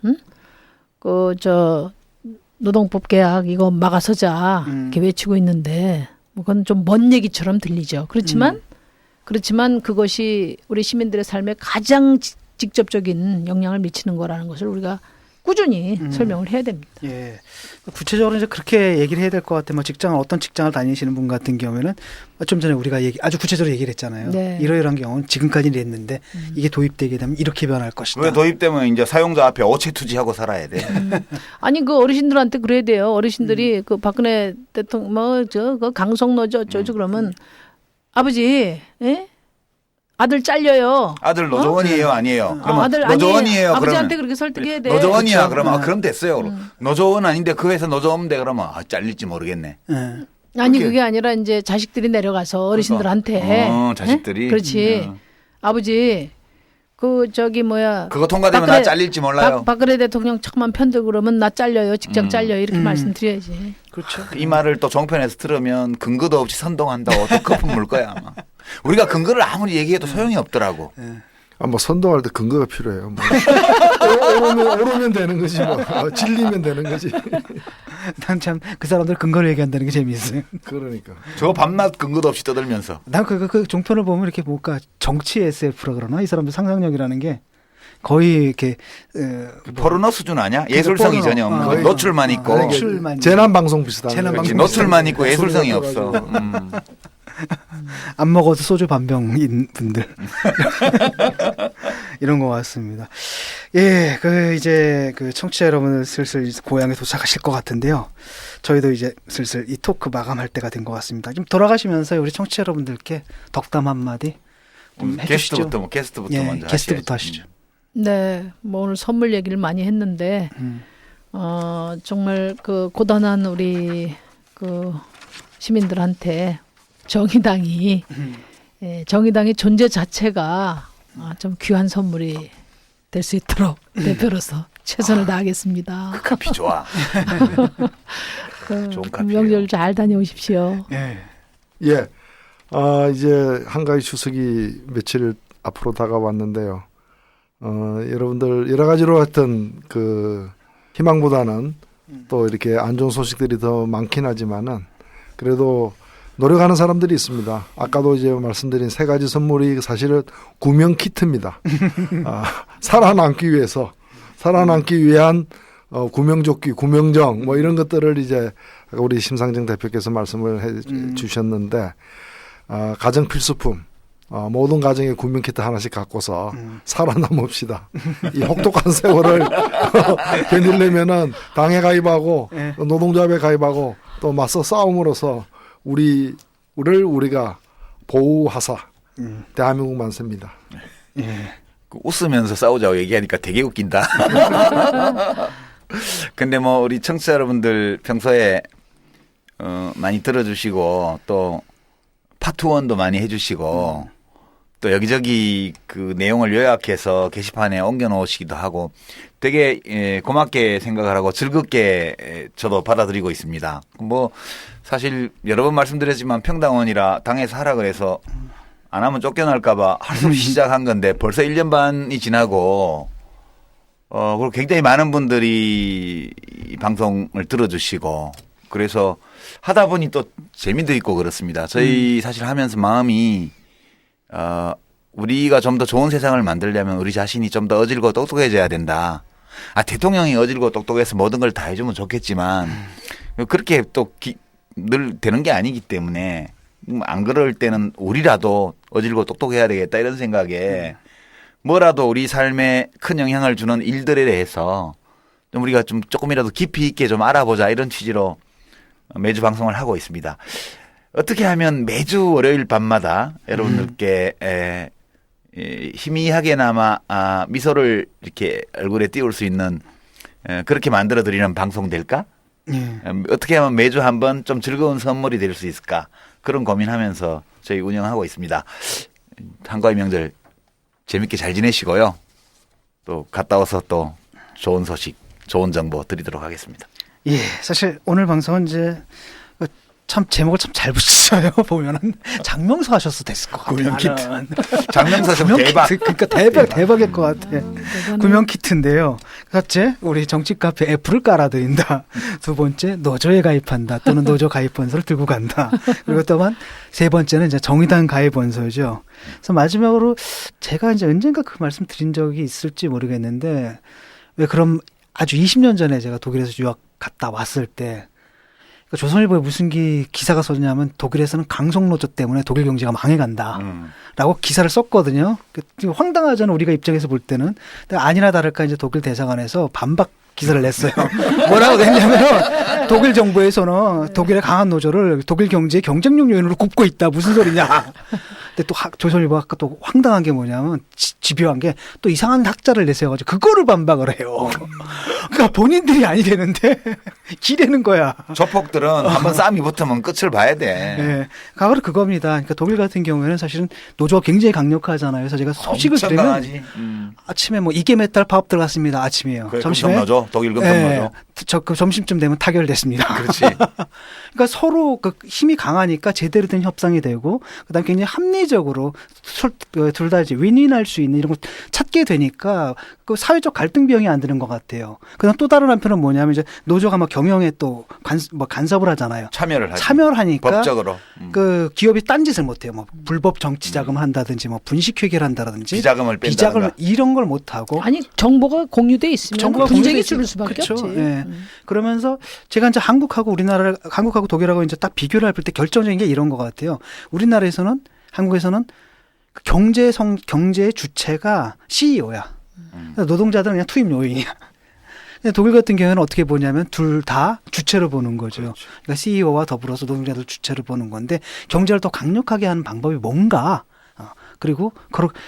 노동법 개혁 이거 막아서자 이렇게 외치고 있는데 뭐 그건 좀 먼 얘기처럼 들리죠. 그렇지만 그것이 우리 시민들의 삶에 가장 직접적인 영향을 미치는 거라는 것을 우리가 꾸준히 설명을 해야 됩니다. 예. 구체적으로 이제 그렇게 얘기를 해야 될 것 같아요. 뭐 어떤 직장을 다니시는 분 같은 경우에는 좀 전에 우리가 아주 구체적으로 얘기를 했잖아요. 네. 이러이러한 경우는 지금까지는 이랬는데 이게 도입되게 되면 이렇게 변할 것이다. 왜 도입되면 이제 사용자 앞에 어체투지하고 살아야 돼. 아니 그 어르신들한테 그래야 돼요. 어르신들이 그 박근혜 대통령 그 강성노조 어쩌죠 그러면 아버지, 예? 아들 잘려요. 아들 노조원이에요, 아니에요? 그러면 아들 노조원이에요. 아버지한테 그렇게 설득해야 돼. 노조원이야. 그렇죠. 그러면 그럼 됐어요. 노조원 아닌데 그 회사 노조원인데 그러면 잘릴지 모르겠네. 아니 그게 아니라 이제 자식들이 내려가서 어르신들한테 자식들이. 그렇지. 아버지 그거 통과되면 나 잘릴지 몰라요. 박근혜 대통령 척만 편들고 그러면 나 잘려요. 직장 잘려요. 이렇게 말씀드려야지. 그렇죠. 이 말을 또 종편에서 들으면 근거도 없이 선동한다고 또 거품 물 거야 아마. 우리가 근거를 아무리 얘기해도 소용이 없더라고. 뭐 선동할 때 근거가 필요해요. 뭐. 오르면 되는 거지 뭐. 질리면 되는 거지. 난 참 그 사람들 근거를 얘기한다는 게 재미있어요. 그러니까. 저 밤낮 근거도 없이 떠들면서. 난 그 종편을 보면 이렇게 뭔가 정치 SF라 그러나 이 사람들 상상력이라는 게 거의 이렇게 포르노 수준 아니야? 예술성이 전혀 없는 노출만 있고. 재난 방송 비슷한. 노출만 있고 예술성이 없어. 안 먹어도 소주 반병인 분들 이런 것 같습니다. 예, 이제 청취자 여러분들 슬슬 고향에 도착하실 것 같은데요. 저희도 이제 슬슬 이 토크 마감할 때가 된 것 같습니다. 좀 돌아가시면서 우리 청취자 여러분들께 덕담 한마디 좀 해주시죠. 게스트부터 예, 먼저 게스트부터 하시죠. 네, 뭐 오늘 선물 얘기를 많이 했는데 정말 고단한 우리 시민들한테 정의당이 정의당의 존재 자체가 좀 귀한 선물이 될 수 있도록 대표로서 최선을 다하겠습니다. 그 카피 좋아. 좋은 카피. 명절 잘 다녀오십시오. 예. 예. 이제 한가위 추석이 며칠 앞으로 다가왔는데요. 여러분들 여러 가지로 하여튼 희망보다는 또 이렇게 안 좋은 소식들이 더 많긴 하지만은 그래도 노력하는 사람들이 있습니다. 아까도 이제 말씀드린 3가지 선물이 사실은 구명 키트입니다. 살아남기 위한 구명조끼, 구명정 뭐 이런 것들을 이제 우리 심상정 대표께서 말씀을 해 주셨는데 가정 필수품. 모든 가정에 구명 키트 하나씩 갖고서 살아남읍시다. 이 혹독한 세월을 견디려면은 당에 가입하고 노동조합에 가입하고 또 맞서 싸움으로써 우리가 보호하사 대한민국 만세입니다. 예. 웃으면서 싸우자고 얘기하니까 되게 웃긴다. 근데 뭐 우리 청취자 여러분들 평소에 많이 들어주시고 또 파트 1도 많이 해주시고 또 여기저기 그 내용을 요약해서 게시판에 옮겨놓으시기도 하고 되게 고맙게 생각을 하고 즐겁게 저도 받아들이고 있습니다. 뭐 사실 여러 번 말씀드렸지만 평당원이라 당에서 하라 그래서 안 하면 쫓겨날까봐 할 수 없이 시작한 건데 벌써 1년 반이 지나고 그리고 굉장히 많은 분들이 이 방송을 들어주시고 그래서 하다 보니 또 재미도 있고 그렇습니다. 저희 사실 하면서 마음이 우리가 좀 더 좋은 세상을 만들려면 우리 자신이 좀 더 어질고 똑똑해져야 된다. 대통령이 어질고 똑똑해서 모든 걸 다 해주면 좋겠지만 그렇게 또 늘 되는 게 아니기 때문에 안 그럴 때는 우리라도 어질고 똑똑해야 되겠다 이런 생각에 뭐라도 우리 삶에 큰 영향을 주는 일들에 대해서 좀 우리가 좀 조금이라도 깊이 있게 좀 알아보자 이런 취지로 매주 방송을 하고 있습니다. 어떻게 하면 매주 월요일 밤마다 여러분들께 희미하게나마 미소를 이렇게 얼굴에 띄울 수 있는 그렇게 만들어드리는 방송 될까? 어떻게 하면 매주 한번 좀 즐거운 선물이 될 수 있을까? 그런 고민하면서 저희 운영하고 있습니다. 한가위 명절 재밌게 잘 지내시고요. 또 갔다 와서 또 좋은 소식, 좋은 정보 드리도록 하겠습니다. 예, 사실 오늘 방송은 이제 참 제목을 참 잘 붙이셔요. 보면은 장명서 하셔서 됐을 것 같아요. 구명 키트. 장명서 좀 대박. 그러니까 대박일 것 같아. 구명 키트인데요. 첫째, 우리 정치 카페 애플을 깔아드린다. 두 번째, 노조에 가입한다. 또는 노조 가입 원서를 들고 간다. 그리고 또한 세 번째는 이제 정의당 가입 원서죠. 그래서 마지막으로 제가 이제 언젠가 그 말씀 드린 적이 있을지 모르겠는데 왜 그럼 아주 20년 전에 제가 독일에서 유학 갔다 왔을 때 조선일보에 무슨 기사가 썼냐면 독일에서는 강성노조 때문에 독일 경제가 망해간다 라고 기사를 썼거든요. 황당하잖아 우리가 입장에서 볼 때는. 아니나 다를까 이제 독일 대사관에서 반박 기사를 냈어요. 뭐라고 냈냐면 독일 정부에서는 독일의 강한 노조를 독일 경제의 경쟁력 요인으로 꼽고 있다. 무슨 소리냐. 근데 또 조선일보가 아까 또 황당한 게 뭐냐면 집요한 게 또 이상한 학자를 내세워가지고 그거를 반박을 해요. 그러니까 본인들이 아니되는데 기대는 거야. 조폭들은 한번 싸움이 붙으면 끝을 봐야 돼. 네. 바로 그겁니다. 그러니까 독일 같은 경우에는 사실은 노조가 굉장히 강력하잖아요. 그래서 제가 소식을 들으면 아침에 뭐 이게메탈 파업 들어갔습니다. 아침이에요. 점심에 금속노조, 독일 금속노조. 그 점심쯤 되면 타결됐습니다. 그렇지. 그러니까 서로 그 힘이 강하니까 제대로 된 협상이 되고 그다음에 굉장히 합리적으로 둘 다 이제 윈윈할 수 있는 이런 걸 찾게 되니까 그 사회적 갈등 비용이 안 드는 것 같아요. 그다음 또 다른 한편은 뭐냐면 이제 노조가 막 경영에 또 간섭을 하잖아요. 참여를 하니까 법적으로 그 기업이 딴짓을 못 해요. 뭐 불법 정치 자금을 한다든지 뭐 분식 회계를 한다든지 비자금을 이런 걸 못 하고 아니 정보가 공유돼 있으면 분쟁이 줄을 수밖에 그렇죠? 없지. 네. 그러면서 제가 이제 한국하고 독일하고 이제 딱 비교를 할 때 결정적인 게 이런 것 같아요. 우리나라에서는 한국에서는 경제의 주체가 CEO야. 노동자들은 그냥 투입 요인이야. 독일 같은 경우는 어떻게 보냐면 둘 다 주체로 보는 거죠. 그렇죠. 그러니까 CEO와 더불어서 노동자들 주체로 보는 건데 경제를 더 강력하게 하는 방법이 뭔가. 그리고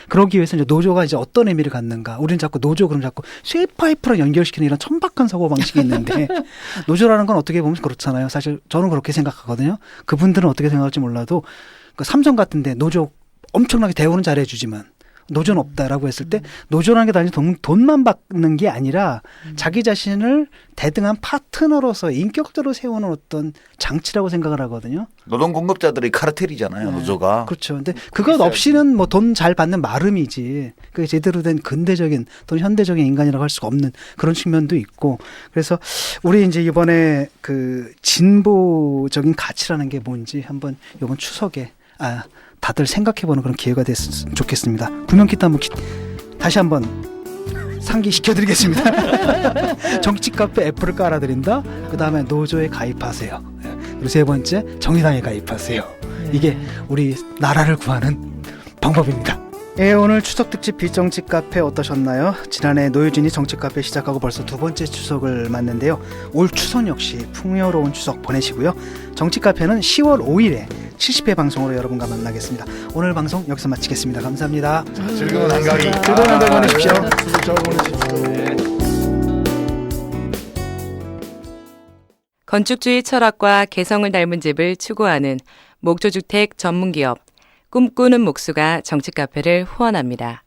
그러기 위해서 이제 노조가 이제 어떤 의미를 갖는가. 우리는 자꾸 노조 그럼 자꾸 쇠파이프랑 연결시키는 이런 천박한 사고 방식이 있는데 노조라는 건 어떻게 보면 그렇잖아요. 사실 저는 그렇게 생각하거든요. 그분들은 어떻게 생각할지 몰라도 그 삼성 같은데 노조 엄청나게 대우는 잘해주지만 노조는 없다라고 했을 때 노조라는 게 단지 돈만 받는 게 아니라 자기 자신을 대등한 파트너로서 인격적으로 세우는 어떤 장치라고 생각을 하거든요. 노동 공급자들의 카르텔이잖아요. 노조가. 그렇죠. 근데 그것 없이는 뭐 돈 잘 받는 마름이지 그게 제대로 된 근대적인 또는 현대적인 인간이라고 할 수가 없는 그런 측면도 있고 그래서 우리 이제 이번에 그 진보적인 가치라는 게 뭔지 한번 이번 추석에 다들 생각해보는 그런 기회가 됐으면 좋겠습니다. 구명키트 한번 다시 한번 상기시켜드리겠습니다. 정치 카페 애플을 깔아드린다. 그 다음에 노조에 가입하세요. 그리고 세 번째 정의당에 가입하세요. 이게 우리 나라를 구하는 방법입니다. 예, 오늘 추석 특집 비정치 카페 어떠셨나요? 지난해 노유진이 정치 카페 시작하고 벌써 두 번째 추석을 맞는데요. 올 추석 역시 풍요로운 추석 보내시고요. 정치 카페는 10월 5일에 70회 방송으로 여러분과 만나겠습니다. 오늘 방송 여기서 마치겠습니다. 감사합니다. 즐거운 한가위. 즐거운 한가위 보내십시오. 추석 잘 보내십시오. 건축주의 철학과 개성을 닮은 집을 추구하는 목조주택 전문기업 꿈꾸는 목수가 정치 카페를 후원합니다.